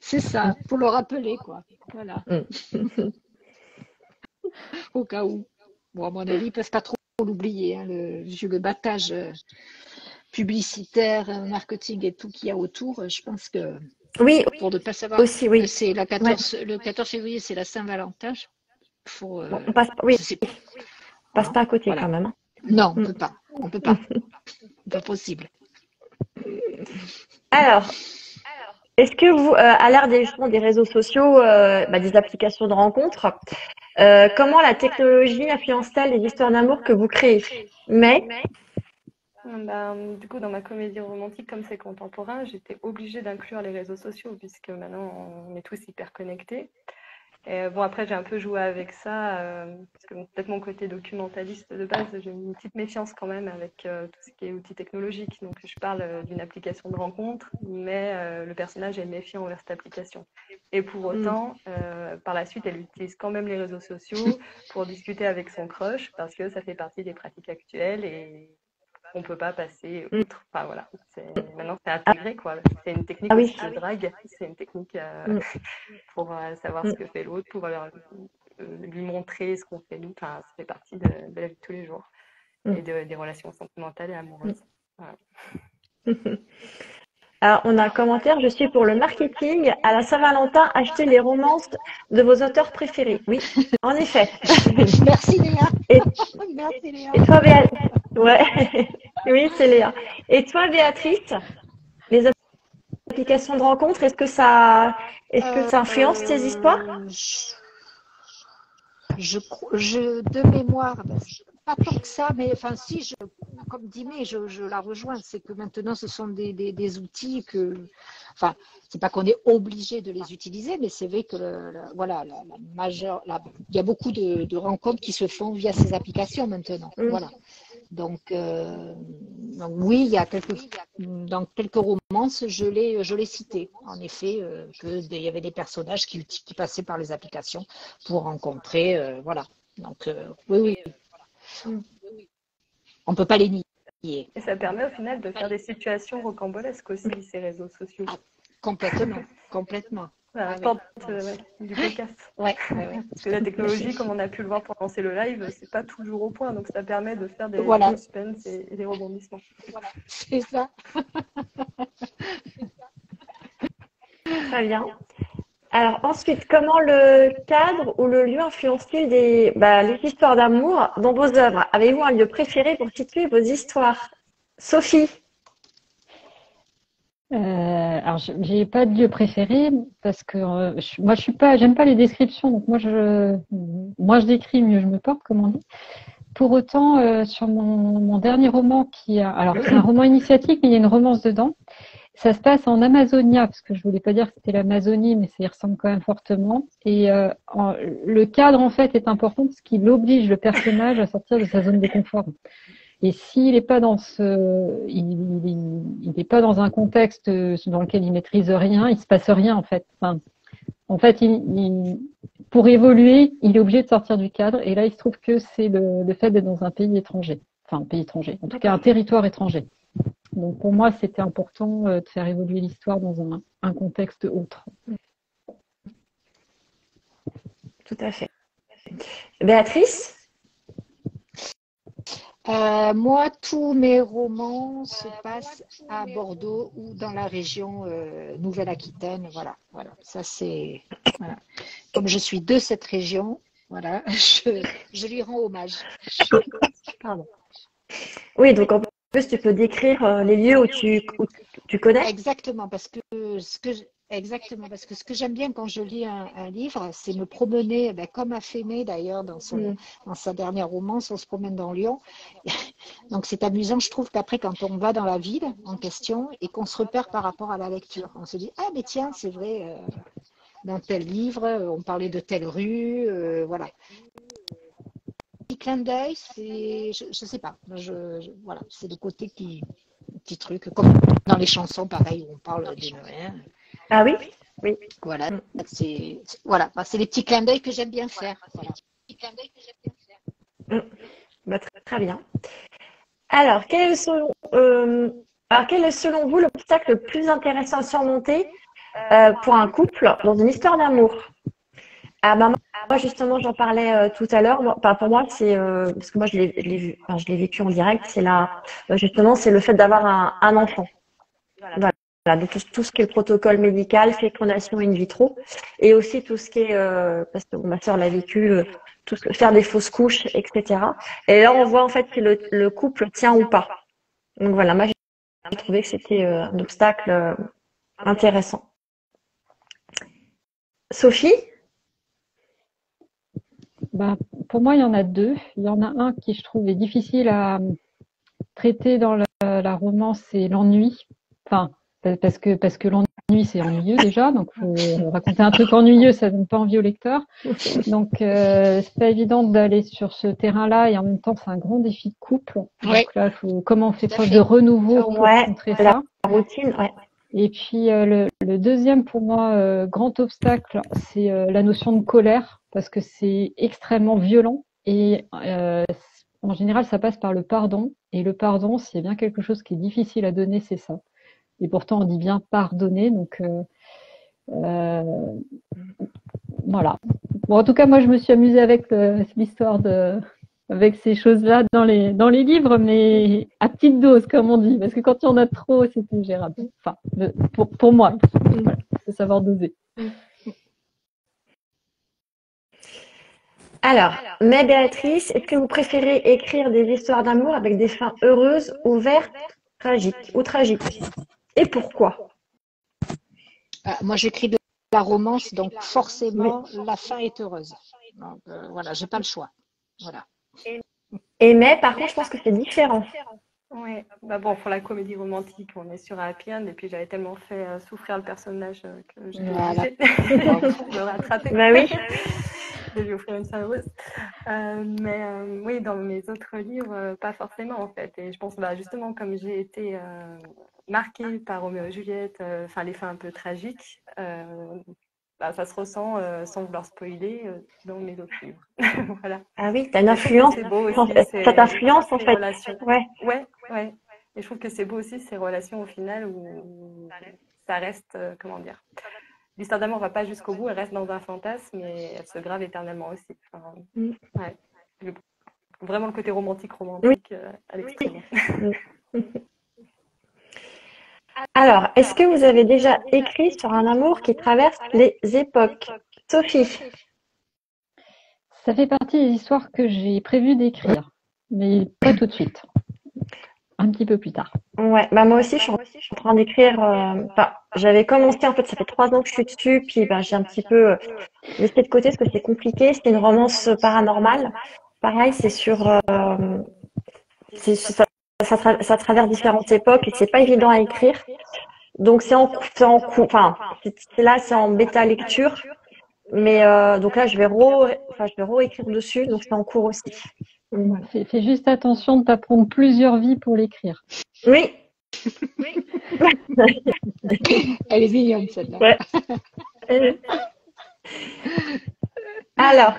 C'est ça, pour le rappeler, quoi. Voilà. Au cas où. Bon, à mon avis, ils ne peuvent pas trop l'oublier, hein, vu le battage publicitaire, marketing et tout qu'il y a autour. Je pense que
Oui,
pour ne pas savoir
aussi, oui.
que c'est le 14 février, c'est la Saint-Valentin.
Bon, on passe pas à côté
Voilà.
quand même.
Non, on peut pas. On peut pas. Pas possible.
Alors, est-ce que vous, à l'ère des réseaux sociaux, des applications de rencontres, comment la technologie influence-t-elle les histoires d'amour que vous créez? Mais,
Du coup, dans ma comédie romantique, comme c'est contemporain, j'étais obligée d'inclure les réseaux sociaux, puisque maintenant, on est tous hyper connectés. Et bon, après, j'ai un peu joué avec ça, parce que peut-être mon côté documentaliste de base, j'ai une petite méfiance quand même avec tout ce qui est outils technologiques. Donc, je parle d'une application de rencontre, mais le personnage est méfiant envers cette application. Et pour autant, par la suite, elle utilise quand même les réseaux sociaux pour discuter avec son crush, parce que ça fait partie des pratiques actuelles et on peut pas passer outre. Enfin, voilà. Maintenant, c'est intégré, quoi. C'est une technique aussi de drague. C'est une technique pour savoir ce que fait l'autre, pour lui montrer ce qu'on fait nous. Enfin, ça fait partie de la vie de tous les jours et des relations sentimentales et amoureuses. Voilà.
alors, on a un commentaire, je suis pour le marketing. À la Saint-Valentin, achetez les romances de vos auteurs préférés. Oui, en effet.
Merci Léa. Merci Léa.
Et toi, Béatrice? Ouais. Oui, c'est Léa. Et toi, Béatrice, les applications de rencontres, est-ce que ça influence tes histoires?
De mémoire, pas tant que ça, mais enfin si, comme dit May, je la rejoins, c'est que maintenant ce sont des outils que, enfin, c'est pas qu'on est obligé de les utiliser, mais c'est vrai que il y a beaucoup de rencontres qui se font via ces applications maintenant, voilà. Donc oui, dans quelques romances, je l'ai cité. En effet, il y avait des personnages qui passaient par les applications pour rencontrer, voilà. Donc oui. On peut pas les nier.
Et ça permet au final de faire des situations rocambolesques aussi, ces réseaux sociaux.
Complètement.
Voilà, du podcast.
Ouais.
Parce que la technologie, comme on a pu le voir pour lancer le live, c'est pas toujours au point, donc ça permet de faire des suspens et des rebondissements.
Voilà, c'est ça.
Très bien. Alors ensuite, comment le cadre ou le lieu influence-t-il les histoires d'amour dans vos œuvres? Avez-vous un lieu préféré pour situer vos histoires? Sophie?
Alors, j'ai pas de lieu préféré parce que moi, j'aime pas les descriptions. Donc, moi, moins je décris, mieux je me porte, comme on dit. Pour autant, sur mon dernier roman, alors c'est un roman initiatique, mais il y a une romance dedans. Ça se passe en Amazonia, parce que je voulais pas dire que c'était l'Amazonie, mais ça y ressemble quand même fortement. Et le cadre, en fait, est important parce qu'il oblige le personnage à sortir de sa zone de confort. Et s'il n'est pas il n'est pas dans un contexte dans lequel il maîtrise rien, il se passe rien, en fait. Enfin, en fait, pour évoluer, il est obligé de sortir du cadre. Et là, il se trouve que c'est le fait d'être dans un pays étranger. Enfin, un pays étranger. En tout cas, un territoire étranger. Donc, pour moi, c'était important de faire évoluer l'histoire dans un contexte autre.
Tout à fait. Béatrice?
Moi, tous mes romans se passent à Bordeaux ou dans la région Nouvelle-Aquitaine. Voilà. Ça, c'est. Voilà. Comme je suis de cette région, voilà, je lui rends hommage. Pardon.
Oui, donc en plus, tu peux décrire les lieux où tu connais?
Exactement, parce que ce que j'aime bien quand je lis un livre, c'est me promener, comme a fait May d'ailleurs dans sa dernière romance, on se promène dans Lyon. Donc c'est amusant, je trouve qu'après quand on va dans la ville en question et qu'on se repère par rapport à la lecture, on se dit ah mais tiens c'est vrai, dans tel livre on parlait de telle rue, voilà. Petit clin d'œil, c'est je sais pas, voilà, c'est le côté petit truc comme dans les chansons pareil où on parle des Noël.
Ah oui? Oui.
Voilà, c'est les petits clins d'œil que j'aime bien faire. Voilà.
Bah, très bien. Alors, quel est selon vous l'obstacle le plus intéressant à surmonter pour un couple dans une histoire d'amour? Ah, bah, moi, justement, j'en parlais tout à l'heure. Pour moi, c'est parce que moi, je l'ai vécu en direct. Justement, c'est le fait d'avoir un enfant. Voilà. Donc tout ce qui est le protocole médical, fécondation in vitro, et aussi tout ce qui est, parce que ma sœur l'a vécu, faire des fausses couches, etc. Et là, on voit en fait si le couple tient ou pas. Donc voilà, moi j'ai trouvé que c'était un obstacle intéressant. Sophie?
Pour moi, il y en a deux. Il y en a un qui, je trouve, est difficile à traiter dans la romance, c'est l'ennui. Enfin, parce que l'ennui, c'est ennuyeux déjà. Donc, faut raconter un truc ennuyeux, ça donne pas envie au lecteur. Donc, c'est pas évident d'aller sur ce terrain-là et en même temps, c'est un grand défi de couple.
Ouais.
Donc là, comment on fait preuve de renouveau pour contrer ça.
La routine, ouais.
Et puis, le deuxième, pour moi, grand obstacle, c'est la notion de colère, parce que c'est extrêmement violent. Et en général, ça passe par le pardon. Et le pardon, s'il y a bien quelque chose qui est difficile à donner, c'est ça. Et pourtant, on dit bien pardonner. Donc, voilà. Bon, en tout cas, moi, je me suis amusée avec l'histoire avec ces choses-là dans les livres, mais à petite dose, comme on dit. Parce que quand il y en a trop, c'est ingérable. Enfin, pour moi, voilà, il faut savoir doser.
Alors, mais Béatrice, est-ce que vous préférez écrire des histoires d'amour avec des fins heureuses, ouvertes, tragiques ou tragiques? Et pourquoi?
Moi, j'écris de la romance, donc forcément, la fin est heureuse. Donc, voilà, j'ai pas le choix. Voilà.
Mais par contre, je pense que c'est différent.
Ouais, bon, pour la comédie romantique, on est sur un happy end, et puis j'avais tellement fait souffrir le personnage que j'ai obligée de me rattraper.
Bah oui.
De lui offrir une fin heureuse. Oui, dans mes autres livres, pas forcément en fait. Et je pense, justement, comme j'ai été marquée par Roméo et Juliette, les fins un peu tragiques, ça se ressent, sans vouloir spoiler, dans mes autres livres. Voilà.
Ah oui, t'as une influence.
C'est beau aussi,
en fait. Ça t'influence en fait.
Relations. Ouais. Et je trouve que c'est beau aussi ces relations au final où ça reste, comment dire. L'histoire d'amour ne va pas jusqu'au bout, elle reste dans un fantasme et elle se grave éternellement aussi. Ouais. Vraiment le côté romantique à l'extrême.
Alors, est-ce que vous avez déjà écrit sur un amour qui traverse les époques? Sophie?
Ça fait partie des histoires que j'ai prévu d'écrire, mais pas tout de suite. un petit peu plus tard.
Ouais, bah moi aussi, je suis en train d'écrire. Enfin, j'avais commencé, en fait, ça fait 3 ans que je suis dessus, puis ben, j'ai un petit peu laissé de côté parce que c'est compliqué. C'est une romance paranormale. Pareil, c'est sur, ça traverse différentes époques et c'est pas évident à écrire. Donc enfin, c'est en bêta lecture, mais donc là, je vais réécrire dessus, donc c'est en cours aussi.
Bon, fais juste attention de ne pas prendre plusieurs vies pour l'écrire.
Oui.
Elle est mignonne, celle-là.
Ouais. Alors,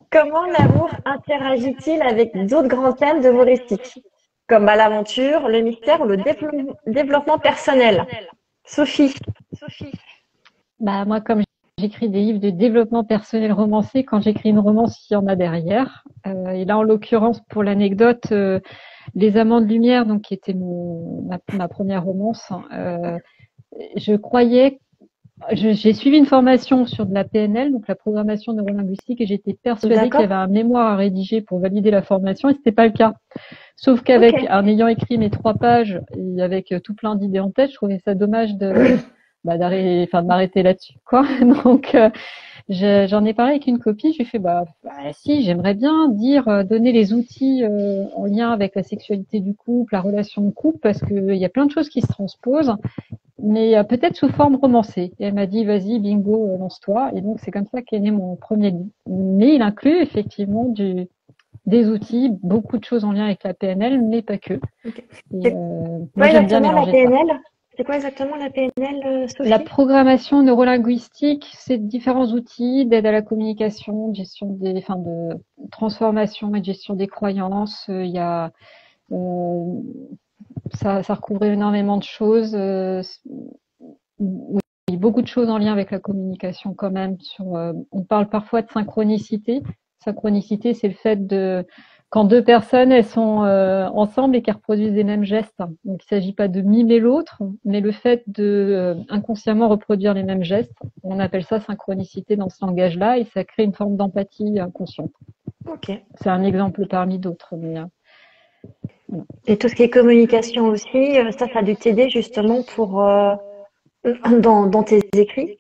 comment l'amour interagit-il avec d'autres grands thèmes de vos récits, comme bah, l'aventure, le mystère ou le développement personnel? Sophie.
Bah, moi, comme j'écris des livres de développement personnel romancé, quand j'écris une romance, il y en a derrière. Et là, en l'occurrence, pour l'anecdote, Les Amants de Lumière, donc qui était ma première romance, je croyais, j'ai suivi une formation sur de la PNL, donc la programmation neurolinguistique, et j'étais persuadée qu'il y avait un mémoire à rédiger pour valider la formation, et c'était pas le cas. Sauf qu'avec, en ayant écrit mes 3 pages et avec tout plein d'idées en tête, je trouvais ça dommage de m'arrêter là-dessus, quoi. Donc, j'en ai parlé avec une copine, j'ai fait, si, j'aimerais bien donner les outils en lien avec la sexualité du couple, la relation de couple, parce qu'il y a plein de choses qui se transposent, mais peut-être sous forme romancée. Et elle m'a dit, vas-y, bingo, lance-toi. Et donc, c'est comme ça qu'est né mon premier livre. Mais il inclut effectivement des outils, beaucoup de choses en lien avec la PNL, mais pas que.
Okay.
Moi, j'aime bien mélanger
la PNL. C'est quoi exactement la PNL, Sophie?
La programmation neurolinguistique, c'est différents outils d'aide à la communication, de gestion de transformation et de gestion des croyances. Il y a ça recouvre énormément de choses. Oui, beaucoup de choses en lien avec la communication quand même. On parle parfois de synchronicité. Synchronicité, c'est le fait de quand 2 personnes elles sont ensemble et qu'elles reproduisent les mêmes gestes. Donc il ne s'agit pas de mimer l'autre, mais le fait de inconsciemment reproduire les mêmes gestes. On appelle ça synchronicité dans ce langage-là et ça crée une forme d'empathie inconsciente.
Ok.
C'est un exemple parmi d'autres. Mais,
voilà. Et tout ce qui est communication aussi, ça a dû t'aider justement pour dans tes écrits?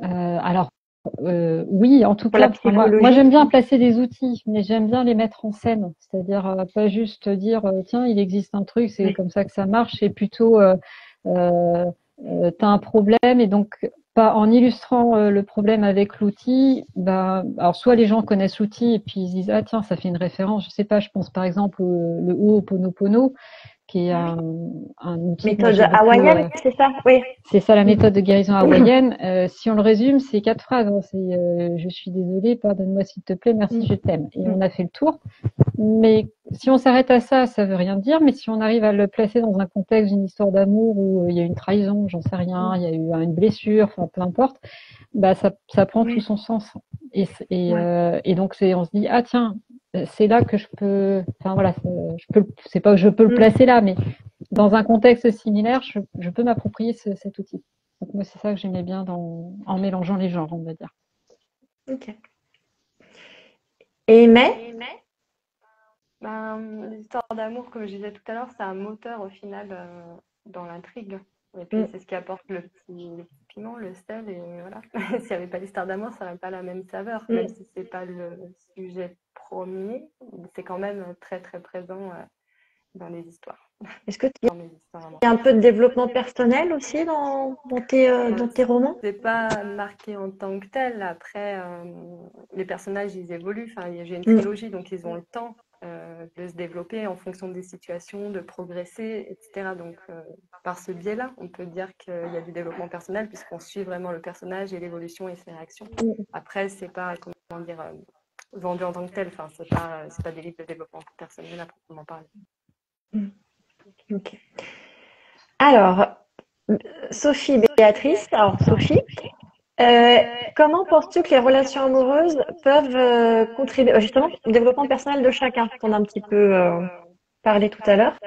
Alors, oui, en tout cas, moi j'aime bien placer des outils, mais j'aime bien les mettre en scène, c'est-à-dire pas juste dire tiens, il existe un truc, c'est comme ça que ça marche, c'est plutôt t'as un problème et donc pas en illustrant le problème avec l'outil, alors soit les gens connaissent l'outil et puis ils se disent ah tiens, ça fait une référence, je sais pas, je pense par exemple le Ho'oponopono qui est un outil.
Méthode hawaïenne, c'est ça? Oui.
C'est ça la méthode de guérison hawaïenne. Si on le résume, c'est 4 phrases. C'est je suis désolée, pardonne-moi s'il te plaît, merci, je t'aime. Et on a fait le tour. Mais si on s'arrête à ça, ça veut rien dire. Mais si on arrive à le placer dans un contexte d'une histoire d'amour où il y a une trahison, j'en sais rien, il y a eu une blessure, enfin peu importe, ça prend tout son sens. Et donc on se dit ah tiens, c'est là que je peux, enfin voilà, c'est pas que je peux le placer là, mais dans un contexte similaire, je peux m'approprier cet outil. Donc moi, c'est ça que j'aimais bien en mélangeant les genres, on va dire.
Ok. Et
l'histoire d'amour, comme je disais tout à l'heure, c'est un moteur au final dans l'intrigue. Et puis c'est ce qui apporte le petit piment, le sel, et voilà. S'il n'y avait pas l'histoire d'amour, ça n'aurait pas la même saveur, même si c'est pas le sujet premier, c'est quand même très très présent dans les histoires.
Est-ce que il y a un peu de développement personnel aussi dans tes romans?
C'est pas marqué en tant que tel. Après, les personnages, ils évoluent. Enfin, j'ai une trilogie, donc ils ont le temps de se développer en fonction des situations, de progresser, etc. Donc, par ce biais-là, on peut dire qu'il y a du développement personnel puisqu'on suit vraiment le personnage et l'évolution et ses réactions. Après, c'est pas, comment dire, vendu en tant que tel. Enfin, c'est pas des livres de développement personnel à proprement parler.
Ok. Alors, Sophie, Béatrice, Sophie, comment penses-tu que les relations amoureuses peuvent contribuer justement au développement personnel de chacun, qu'on a un petit peu parlé tout à l'heure?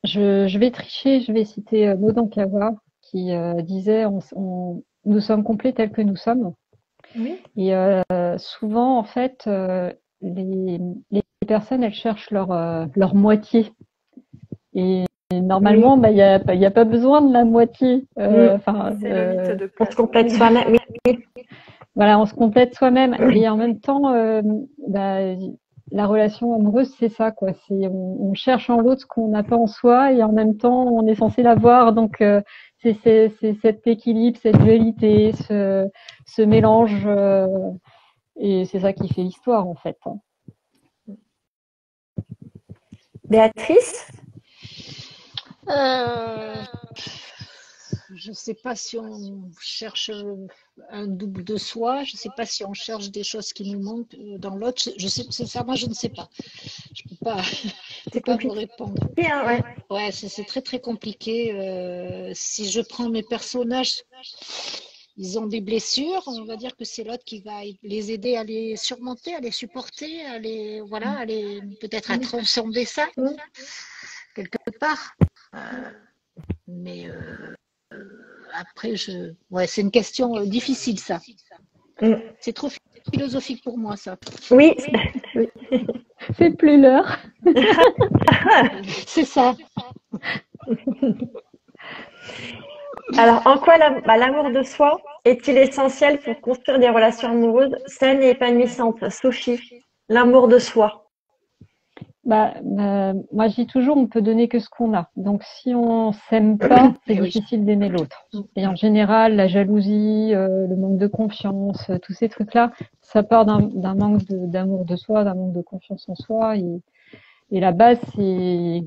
Je vais tricher, je vais citer Maud Ankawa qui disait nous sommes complets tels que nous sommes. Oui. Et souvent, en fait, les personnes, elles cherchent leur moitié. Et normalement, il y a pas besoin de la moitié.
C'est le mythe de
On
place.
se complète soi-même. Oui.
Voilà, on se complète soi-même. Et en même temps, la relation amoureuse, c'est ça, quoi. On cherche en l'autre ce qu'on n'a pas en soi et en même temps, on est censé l'avoir. Donc, c'est cet équilibre, cette dualité, ce mélange. Et c'est ça qui fait l'histoire, en fait.
Béatrice?
Je ne sais pas si on cherche un double de soi, je ne sais pas si on cherche des choses qui nous manquent dans l'autre. Sincèrement, je ne sais pas. Je ne peux pas,
C'est
pas vous
compliqué,
répondre.
hein, ouais.
Ouais, c'est très très compliqué. Si je prends mes personnages, ils ont des blessures, on va dire que c'est l'autre qui va les aider à les surmonter, à les supporter, peut-être à transcender ça quelque part. Mais après, c'est une question difficile, ça. C'est trop philosophique pour moi, ça.
Oui.
C'est plus l'heure.
C'est ça.
Alors, en quoi l'amour de soi est-il essentiel pour construire des relations amoureuses saines et épanouissantes? Sophie, l'amour de soi.
Moi, je dis toujours, on peut donner que ce qu'on a. Donc, si on s'aime pas, c'est difficile d'aimer l'autre. Et en général, la jalousie, le manque de confiance, tous ces trucs-là, ça part d'un manque d'amour de soi, d'un manque de confiance en soi. Et la base, c'est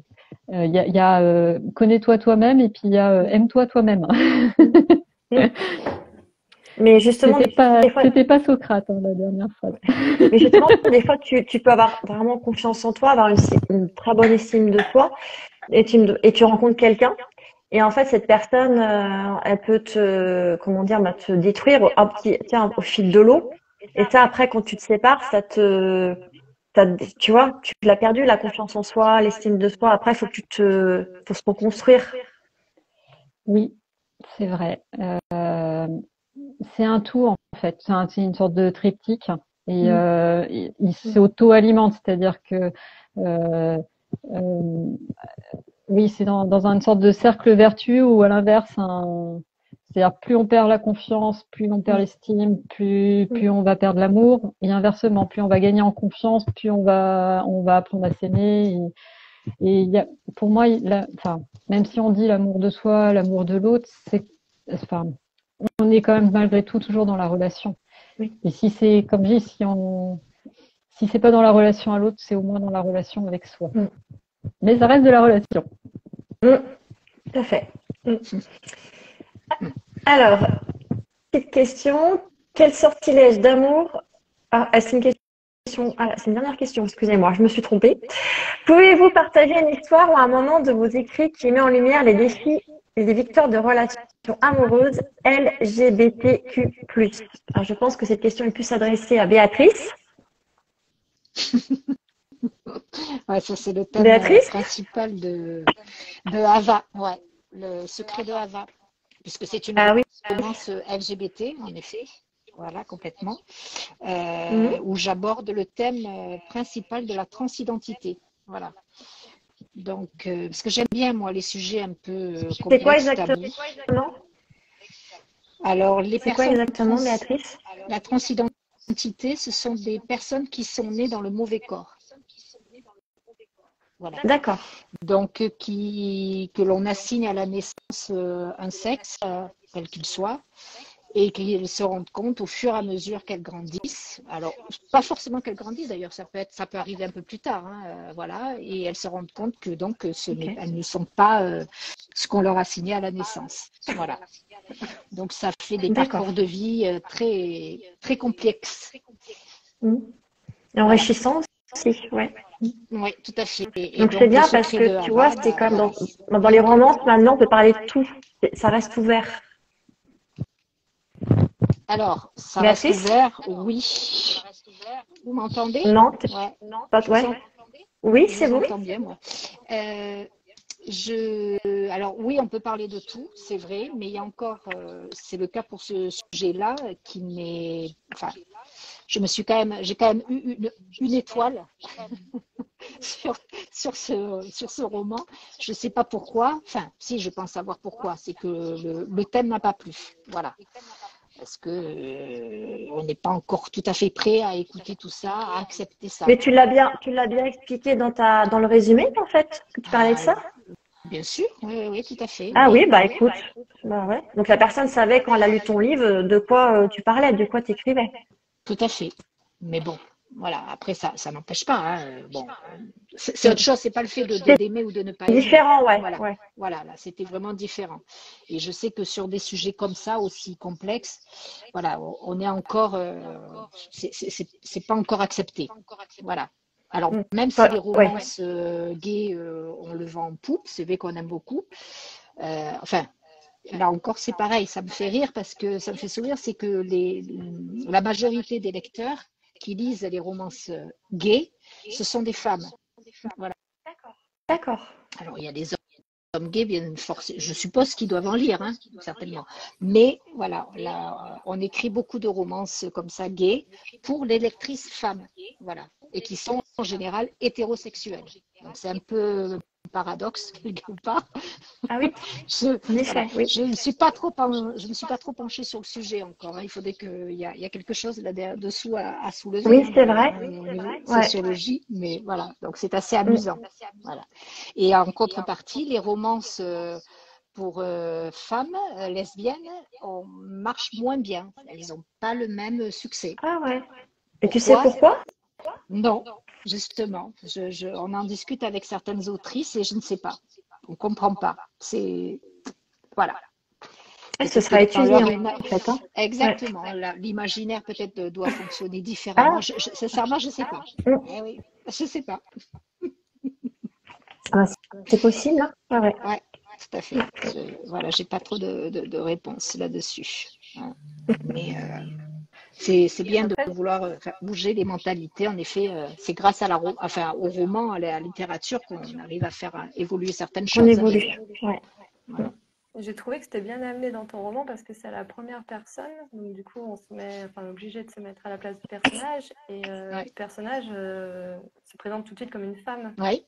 y a connais-toi toi-même et puis il y a aime-toi toi-même.
Mais justement,
c'était pas Socrate, hein, la dernière phrase.
Mais justement, des fois, tu peux avoir vraiment confiance en toi, avoir une très bonne estime de toi, et tu rencontres quelqu'un, et en fait, cette personne, elle peut te détruire au fil de l'eau. Et ça, après, quand tu te sépares, tu vois, tu l'as perdu, la confiance en soi, l'estime de soi. Après, faut se reconstruire.
Oui, c'est vrai. C'est un tout, en fait. C'est une sorte de triptyque. Et il s'auto-alimente, c'est-à-dire que oui, c'est dans une sorte de cercle vertueux ou à l'inverse, c'est-à-dire plus on perd la confiance, plus on perd l'estime, plus on va perdre l'amour. Et inversement, plus on va gagner en confiance, plus on va apprendre à s'aimer. Et pour moi, même si on dit l'amour de soi, l'amour de l'autre, on est quand même malgré tout toujours dans la relation.
Oui.
Et si c'est, comme je dis, si c'est pas dans la relation à l'autre, c'est au moins dans la relation avec soi. Mais ça reste de la relation.
Tout à fait. Alors, petite question. Quel sortilège d'amour... c'est une question... c'est une dernière question, excusez-moi, je me suis trompée. Pouvez-vous partager une histoire ou un moment de vos écrits qui met en lumière les défis et les victoires de relations amoureuses LGBTQ+. Alors, je pense que cette question est plus adressée à Béatrice.
Ouais, ça c'est le thème
Béatrice
principal de Ava, ouais, le secret de Ava, puisque c'est une romance LGBT, en effet, voilà, complètement, où j'aborde le thème principal de la transidentité, voilà. Donc, parce que j'aime bien, moi, les sujets un peu complexes,
c'est quoi exactement?
Alors,
c'est quoi exactement, Béatrice?
La transidentité, ce sont des personnes qui sont nées dans le mauvais corps. Voilà.
D'accord.
Donc, que l'on assigne à la naissance un sexe, quel qu'il soit, et qu'elles se rendent compte au fur et à mesure qu'elles grandissent. Alors, pas forcément qu'elles grandissent d'ailleurs, ça peut arriver un peu plus tard, hein, voilà, et elles se rendent compte que donc elles ne sont pas ce qu'on leur a assigné à la naissance. Voilà. Donc, ça fait des parcours de vie très, très complexes.
Enrichissant aussi, ouais.
Oui, tout à fait.
Donc c'est bien parce que tu vois, c'est comme dans les romances, maintenant on peut parler de tout. Ça reste ouvert.
Alors, ça reste ouvert, oui. Vous m'entendez?
Non, Oui, c'est bon.
Je vous entends bien, moi. Alors oui, on peut parler de tout, c'est vrai, mais il y a encore, c'est le cas pour ce sujet-là, qui n'est, enfin, j'ai quand même eu une étoile sur, sur ce roman. Je ne sais pas pourquoi. Enfin, si, je pense savoir pourquoi. C'est que le thème n'a pas plu. Voilà. Parce que on n'est pas encore tout à fait prêt à écouter tout ça, à accepter ça.
Mais tu l'as bien expliqué dans le résumé, en fait, que tu parlais de ça?
Bien sûr, oui, oui, tout à fait.
Ah
Oui.
oui, bah écoute. Bah ouais. Donc la personne savait quand elle a lu ton livre de quoi tu parlais, de quoi tu écrivais.
Tout à fait. Mais bon, voilà, après ça n'empêche pas. Hein. Bon, c'est autre chose, c'est pas le fait
C'est
d'aimer ou de ne pas aimer.
différent, ouais.
Voilà,
Ouais.
voilà, là, c'était vraiment différent. Et je sais que sur des sujets comme ça, aussi complexes, voilà, on est encore, c'est pas encore accepté. Voilà. Alors,
Mm.
même si les
Ouais.
romances gays, on le vend en poupe, c'est vrai qu'on aime beaucoup. Enfin, là encore, c'est pareil, ça me fait rire parce que ça me fait sourire, c'est que la majorité des lecteurs qui lisent les romances gays, ce sont des femmes. Voilà.
D'accord.
Alors, il y a des hommes gays, bien forcément, je suppose qu'ils doivent en lire, hein, certainement. Mais voilà, là, on écrit beaucoup de romances comme ça, gays, pour les lectrices femmes, voilà, et qui sont en général hétérosexuelles. Donc, c'est un peu un paradoxe, quelque part.
Ah oui, en effet, oui.
Je ne me suis pas trop penchée sur le sujet encore. Hein. Il faudrait qu'il y a quelque chose là-dessous à soulever
Oui,
hein,
c'est vrai.
au niveau
Ouais.
sociologie, mais voilà. Donc c'est assez amusant. Voilà. Et en contrepartie, les romances pour femmes lesbiennes marchent moins bien. Elles n'ont pas le même succès.
Ah ouais. Et tu sais
Pourquoi?
pourquoi?
Non, justement. On en discute avec certaines autrices et je ne sais pas. On ne comprend pas. C'est voilà.
Ce
Peut-être que
sera
dans
étudié
leur
en fait. Hein. Ouais.
exactement, l'imaginaire peut-être doit fonctionner différemment.
Ah,
Sincèrement, je ne sais pas.
mm.
Eh oui, je ne sais pas.
Ah, c'est possible. Hein. Ah ouais.
Ouais, tout à fait. Voilà, j'ai pas trop de réponses là-dessus. Hein. Mais c'est bien
En
de
fait,
vouloir faire bouger les mentalités. En effet, c'est grâce à au roman, à la littérature qu'on arrive à faire évoluer certaines
Qu'on
choses. Hein, je
évolue.
dirais.
Ouais.
Voilà.
j'ai trouvé que c'était bien amené dans ton roman parce que c'est à la première personne. Donc, du coup, on est obligé de se mettre à la place du personnage. Et
Ouais.
le personnage se présente tout de suite comme une femme.
Oui,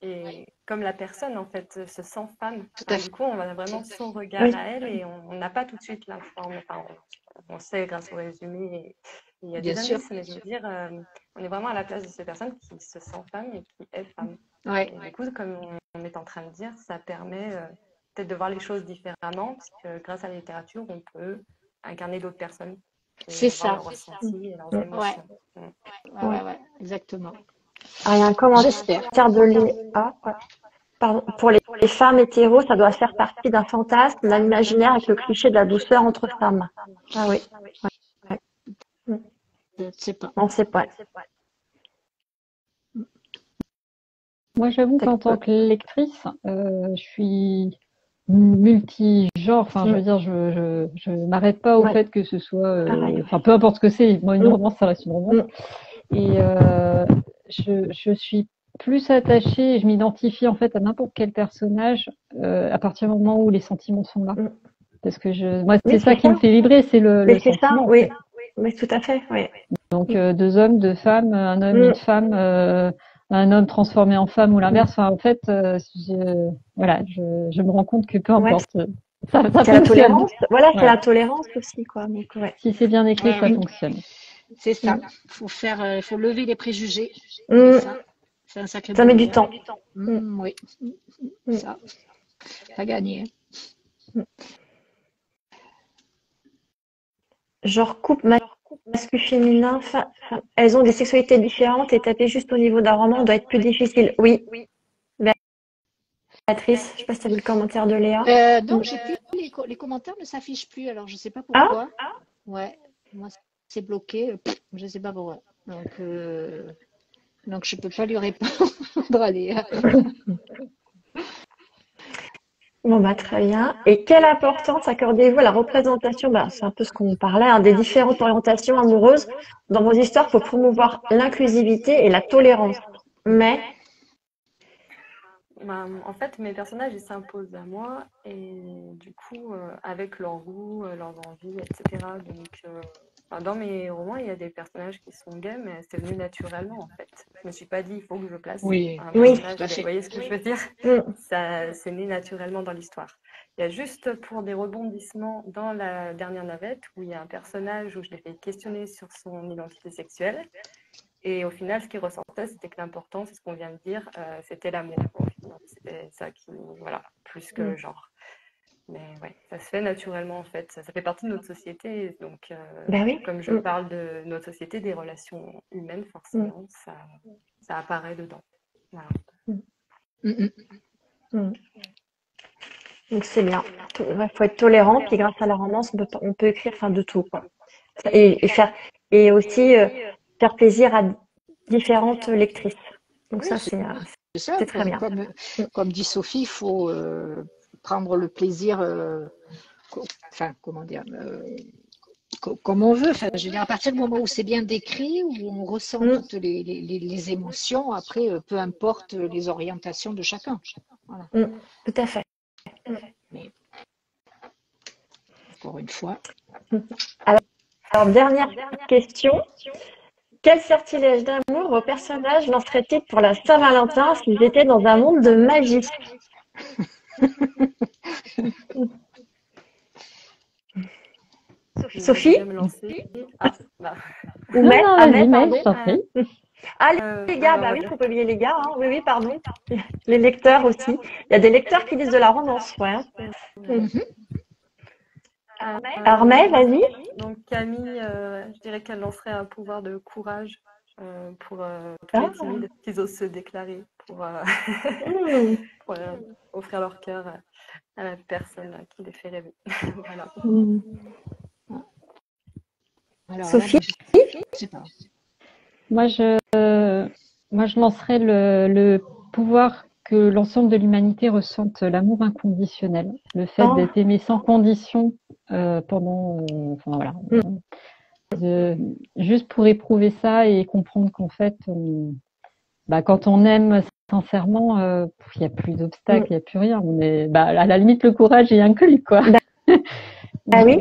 Et comme la personne, en fait, se sent femme.
tout à
Du
fait.
coup, on a vraiment son regard
Oui.
à elle et on n'a pas tout de suite l'informe. On sait grâce au résumé. Et il y a
Bien
des
sûr.
indices, mais je veux dire, on est vraiment à la place de ces personnes qui se sent femme et qui est femme.
Ouais.
Et du coup, comme on est en train de dire, ça permet peut-être de voir les choses différemment, parce que grâce à la littérature, on peut incarner d'autres personnes
C'est
et voir
ça.
leurs ressentis et leurs
Mm.
Ouais.
émotions.
Ouais.
Ouais, exactement.
Alors, il y a un
J'espère.
commentaire de Léa. Ouais. Pardon. Pour les femmes hétéros, ça doit faire partie d'un fantasme, d'un imaginaire avec le cliché de la douceur entre femmes. Ah oui. Ouais. Mm.
Je ne sais pas.
On sait pas.
Moi, j'avoue qu'en tant que lectrice, je suis multi-genre. Enfin, je veux dire, je m'arrête pas au
Ouais.
fait que ce soit,
Pareil.
enfin, peu importe ce que c'est. Moi, une
Mm.
romance, ça reste une romance.
Mm.
Et je suis plus attachée, je m'identifie en fait à n'importe quel personnage à partir du moment où les sentiments sont là.
Mm.
Parce que moi,
Oui,
c'est ça qui me fait vibrer, c'est le
Mais c'est ça,
sentiment. En
oui.
fait.
Oui, tout à fait, oui.
Donc, deux hommes, deux femmes, un homme,
Mm.
une femme, un homme transformé en femme ou l'inverse. Enfin, en fait, voilà, je me rends compte que peu
Ouais.
importe, ça
C'est la
fonctionne.
tolérance. Voilà, c'est
Ouais.
la tolérance aussi, quoi. Donc, ouais.
Si c'est bien écrit,
Ouais,
ça
ouais.
fonctionne.
C'est ça. Il faut lever les préjugés.
Mm.
Et ça, c'est un sacré
Ça met
boulot.
du temps.
Oui,
Mm.
ça, pas gagné.
Genre couple masculin féminin, elles ont des sexualités différentes et taper juste au niveau d'un roman doit être plus difficile. Oui, Béatrice, je sais pas si tu as vu le commentaire de Léa.
Non, j'ai plus les commentaires ne s'affichent plus, alors je sais pas
Ah,
pourquoi. Ouais, moi c'est bloqué, je sais pas pourquoi. Donc je peux pas lui répondre. Allez.
bon bah très bien. Et quelle importance accordez-vous à la représentation, bah, c'est un peu ce qu'on parlait, hein, des différentes orientations amoureuses dans vos histoires pour promouvoir l'inclusivité et la tolérance. Mais,
En fait, mes personnages, ils s'imposent à moi et du coup, avec leurs goûts, leurs envies, etc. Donc, Enfin, dans mes romans, il y a des personnages qui sont gays, mais c'est venu naturellement en fait. Je me suis pas dit il faut que je place
Oui,
un
Oui.
personnage
tout à
gay.
fait.
Vous voyez ce que je veux dire?
Mm.
Ça, c'est né naturellement dans l'histoire. Il y a juste pour des rebondissements dans la dernière navette où il y a un personnage où je l'ai fait questionner sur son identité sexuelle. Et au final, ce qui ressortait, c'était que l'important, c'est ce qu'on vient de dire, c'était l'amour. C'était ça qui, voilà, plus que le genre. Mais ouais, ça se fait naturellement en fait. Ça fait partie de notre société. Donc,
Ben oui.
comme je parle de notre société, des relations humaines, forcément, ça apparaît dedans. Voilà.
Mm,
Mm. Donc c'est bien. Il faut être tolérant, puis grâce à la romance, on peut écrire enfin, de tout, quoi. Et aussi faire plaisir à différentes lectrices. Donc
Oui,
ça,
c'est ça.
c'est très bien.
Comme dit Sophie, il faut prendre le plaisir, enfin, comment dire, comme on veut. Enfin, je veux dire, à partir du moment où c'est bien décrit, où on ressent
Mm.
toutes les émotions, après, peu importe les orientations de chacun. Voilà.
Tout à fait.
Mais encore une fois.
Alors, dernière question. Quel sortilège d'amour vos personnages lanceraient-ils pour la Saint-Valentin s'ils étaient dans un monde de magie? Sophie?
Je vais me lancer. Ah, bah.
Ou
Non,
May?
non,
Ah,
vas-y,
May,
mais
pardon.
je t'en prie.
Ah, les gars, bah
Alors,
oui, faut pas oublier les gars, hein. Oui, oui, pardon. Les lecteurs aussi. Il y a des lecteurs qui lisent de la romance, ouais. Hein. Mm. Alors, May, vas-y.
donc Camille, je dirais qu'elle lancerait un pouvoir de courage pour tous
Ah.
les timides qui osent se déclarer, pour,
Mm.
pour offrir leur cœur à la personne qui les fait rêver. Voilà.
Mm.
Alors là,
Sophie?
moi, je sais pas.
Moi, je lancerais le pouvoir que l'ensemble de l'humanité ressente l'amour inconditionnel, le fait
Oh.
d'être aimé sans condition pendant, enfin voilà, juste pour éprouver ça et comprendre qu'en fait, quand on aime sincèrement, il n'y a plus d'obstacles, il n'y a plus rien. On est, à la limite, le courage est inclus, quoi.
Ah oui?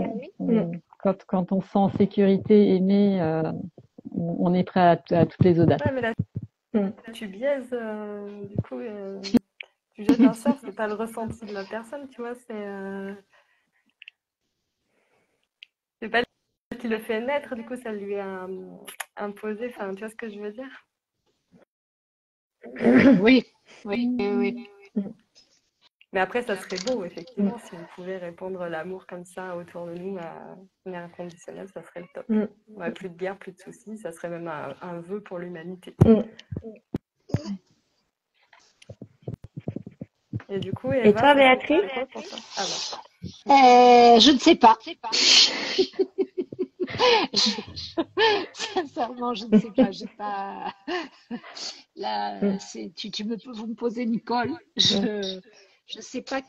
Quand on se sent en sécurité, aimé, on est prêt à toutes les audaces.
Ouais, mais là, tu biaises, du coup, tu jettes un sort, c'est pas le ressenti de la personne, tu vois, c'est pas lui qui le fait naître, du coup, ça lui est imposé, enfin, tu vois ce que je veux dire?
Oui, oui.
Mais après, ça serait beau, effectivement, si on pouvait répandre l'amour comme ça autour de nous, de manière inconditionnelle, ça serait le top. Ouais, plus de guerre, plus de soucis, ça serait même un vœu pour l'humanité. Et du coup, Eva,
Et toi,
ça serait
Béatrice?
quoi pour toi? Ah,
Je ne sais pas. Sincèrement, je ne sais pas. J'ai pas. Là, vous me posez une colle. Je sais pas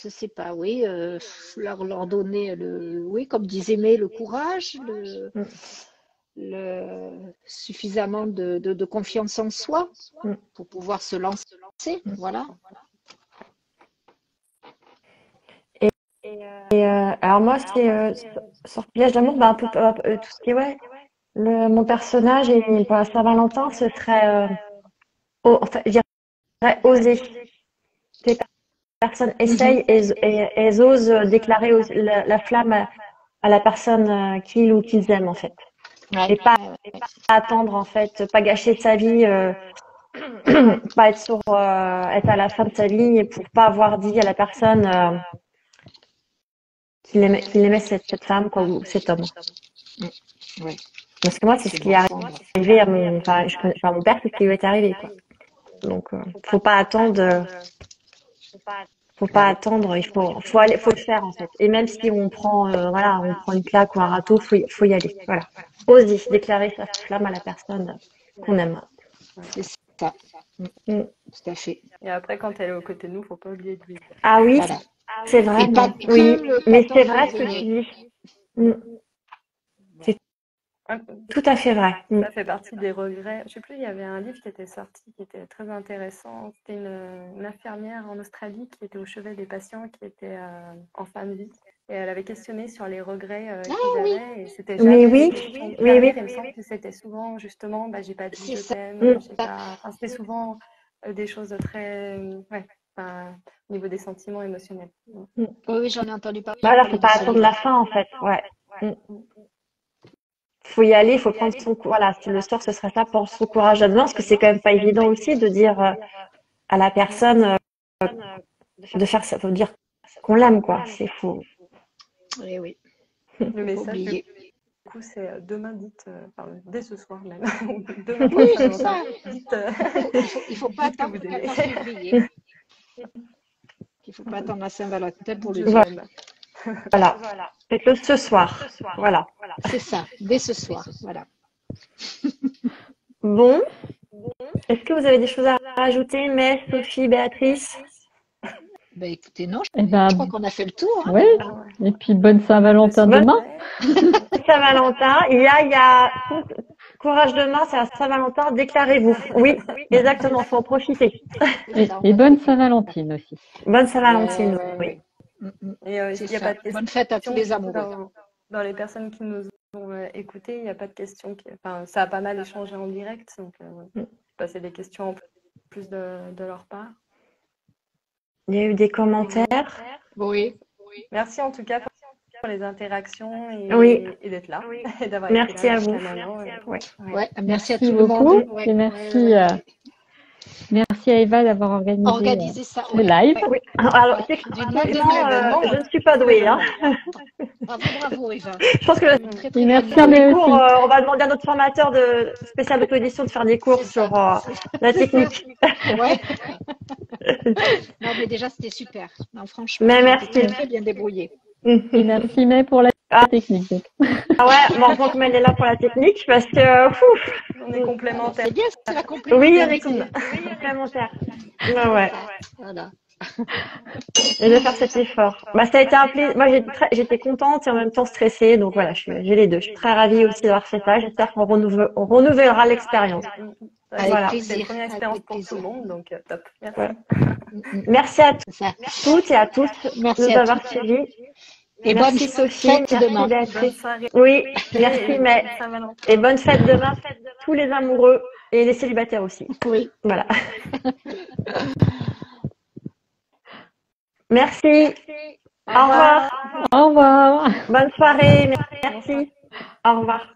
je sais pas. Oui, leur donner oui, comme disait May, le courage, suffisamment de confiance en soi pour pouvoir se lancer. Voilà.
Alors moi, c'est sortilège d'amour, un peu tout ce qui est, ouais. Mon personnage et pour la Saint-Valentin, ce serait, enfin, je dirais oser. Les personnes essayent et elles osent déclarer la flamme à la personne qu'ils ou qu'ils aiment, en fait.
Ouais.
Et pas attendre, en fait, pas gâcher sa vie, pas être être à la fin de sa vie pour pas avoir dit à la personne qu'il aimait cette femme, quoi, ou cet homme.
Ouais.
Parce que moi, c'est ce qui est arrivé à mon père, c'est ce qui lui est arrivé, quoi. Donc, faut pas attendre, faut le faire, en fait. Et même si on prend, on prend une claque ou un râteau, faut y aller. Voilà. Oser déclarer sa flamme à la personne qu'on aime.
C'est ça. Tout à fait.
Et après, quand elle est aux côtés de nous, faut pas oublier de lui dire.
Ah oui,
Voilà.
c'est vrai.
Et pas
Oui,
que le
mais c'est
14
vrai ce que
février.
tu dis. C'est tout à fait vrai.
Ça fait partie des regrets. Je sais plus, il y avait un livre qui était sorti qui était très intéressant. C'était une infirmière en Australie qui était au chevet des patients qui étaient en fin de vie. et elle avait questionné sur les regrets
Ah
qu'ils
oui,
avaient et c'était
Mais
jamais des
oui,
questions de
oui, oui.
carrière. Il me semble que c'était souvent justement, bah, j'ai pas dit
c'est
je
ça.
t'aime, j'ai pas. Enfin, c'était souvent des choses de très, ouais, enfin, au niveau des sentiments émotionnels.
Oui, oui, j'en ai entendu
Voilà, faut
parler de
pas
ça,
attendre
Eva.
la fin, en fait. Ouais. Mm. Faut y aller, faut prendre son, voilà, si le sort, ce serait ça, prendre son courage à deux mains, parce que c'est quand même pas évident aussi de dire à la personne de faire ça, faut dire qu'on l'aime, quoi. C'est fou.
Oui, oui,
Le
faut pas
message, du
oublier.
coup, c'est demain dites, enfin, dès ce soir même, ou demain pour
Oui,
la
c'est
Saint-Valentin,
ça.
dites,
Il faut pas
dites que
attendre
vous
le
aimez.
14 février. Il faut pas attendre la Saint-Valentin pour le
Je
dire.
Voilà.
l'aime.
Faites-le ce soir. Voilà.
C'est ça, dès ce soir. Voilà.
Bon. Est-ce que vous avez des choses à rajouter, mais Sophie, Béatrice?
Ben écoutez, non,
Eh
je crois
ben,
qu'on a fait le tour. Hein.
ouais.
Ah ouais.
Et puis bonne Saint-Valentin
Bonne
demain.
Saint-Valentin. Courage demain, c'est à Saint-Valentin. Déclarez-vous. Oui, exactement. Faut en profiter.
C'est ça, on
Et
va
bonne
profiter.
Saint-Valentine aussi.
Bonne
Ouais,
Saint-Valentine.
ouais,
Oui.
ouais.
Et
C'est
il n'y a pas
ça.
de
Bonne fête à tous
questions,
les
du coup,
amoureux.
dans les personnes qui nous ont écoutés, il n'y a pas de questions. Enfin, ça a pas mal échangé en direct, donc ouais. Passer des questions en plus de leur part.
Il y a eu des commentaires.
Oui.
Merci en tout cas pour les interactions
Oui.
et d'être là et d'avoir été
Merci
là
à vous.
jusqu'à maintenant.
Ouais.
Ouais, merci à
Merci
tout le
beaucoup.
monde. Ouais.
Et merci, merci à Eva d'avoir organisé
Organiser ça,
ce
ouais.
live.
Ouais.
Oui. Alors,
Ouais. D'une main de
Et tous les
techniquement,
maître.
événements,
je ne suis pas
tous les
douée, hein.
événements.
Bravo, bravo, Eva.
Je pense que
Une très,
Et
très bonne
merci à
idée.
les
mes
cours,
aussi.
on va demander à notre formateur spécial d'auto-édition de faire des cours
C'est ça.
sur la technique.
Ouais. Non, mais déjà, c'était super. Non, franchement,
Mais
tu t'es
merci.
très, très bien débrouillée.
Et merci May pour la technique. Donc.
Ah ouais, bon, heureusement que Mel est là pour la technique parce que,
On est
Alors,
complémentaires.
c'est bien, c'est la
oui, on est
complémentarité.
complémentaires. Ouais,
C'est
ouais.
ça. Voilà.
Et de faire cet effort. Bah, ça a été un plaisir. Moi, j'étais contente et en même temps stressée. Donc voilà, j'ai les deux. Je suis très ravie aussi d'avoir fait ça. J'espère on renouvellera l'expérience.
Avec
Voilà.
C'est une
plaisir.
première expérience
Avec
pour tout le
plaisir.
monde, donc top. Merci.
Voilà.
Mm, mm.
Merci à
C'est ça.
toutes et à tous de
Merci
nous
à
avoir
toutes.
suivis.
Et bonne
Merci Sophie,
fête
merci
demain.
Bonne
Béatrice.
soirée
Oui,
et
merci, mais
bonne Saint-Valentin.
et bonne fête demain, tous les amoureux et les célibataires aussi.
Oui.
Voilà. Merci.
Au
Au revoir.
revoir.
Au revoir.
Bonne soirée. Merci. Au revoir.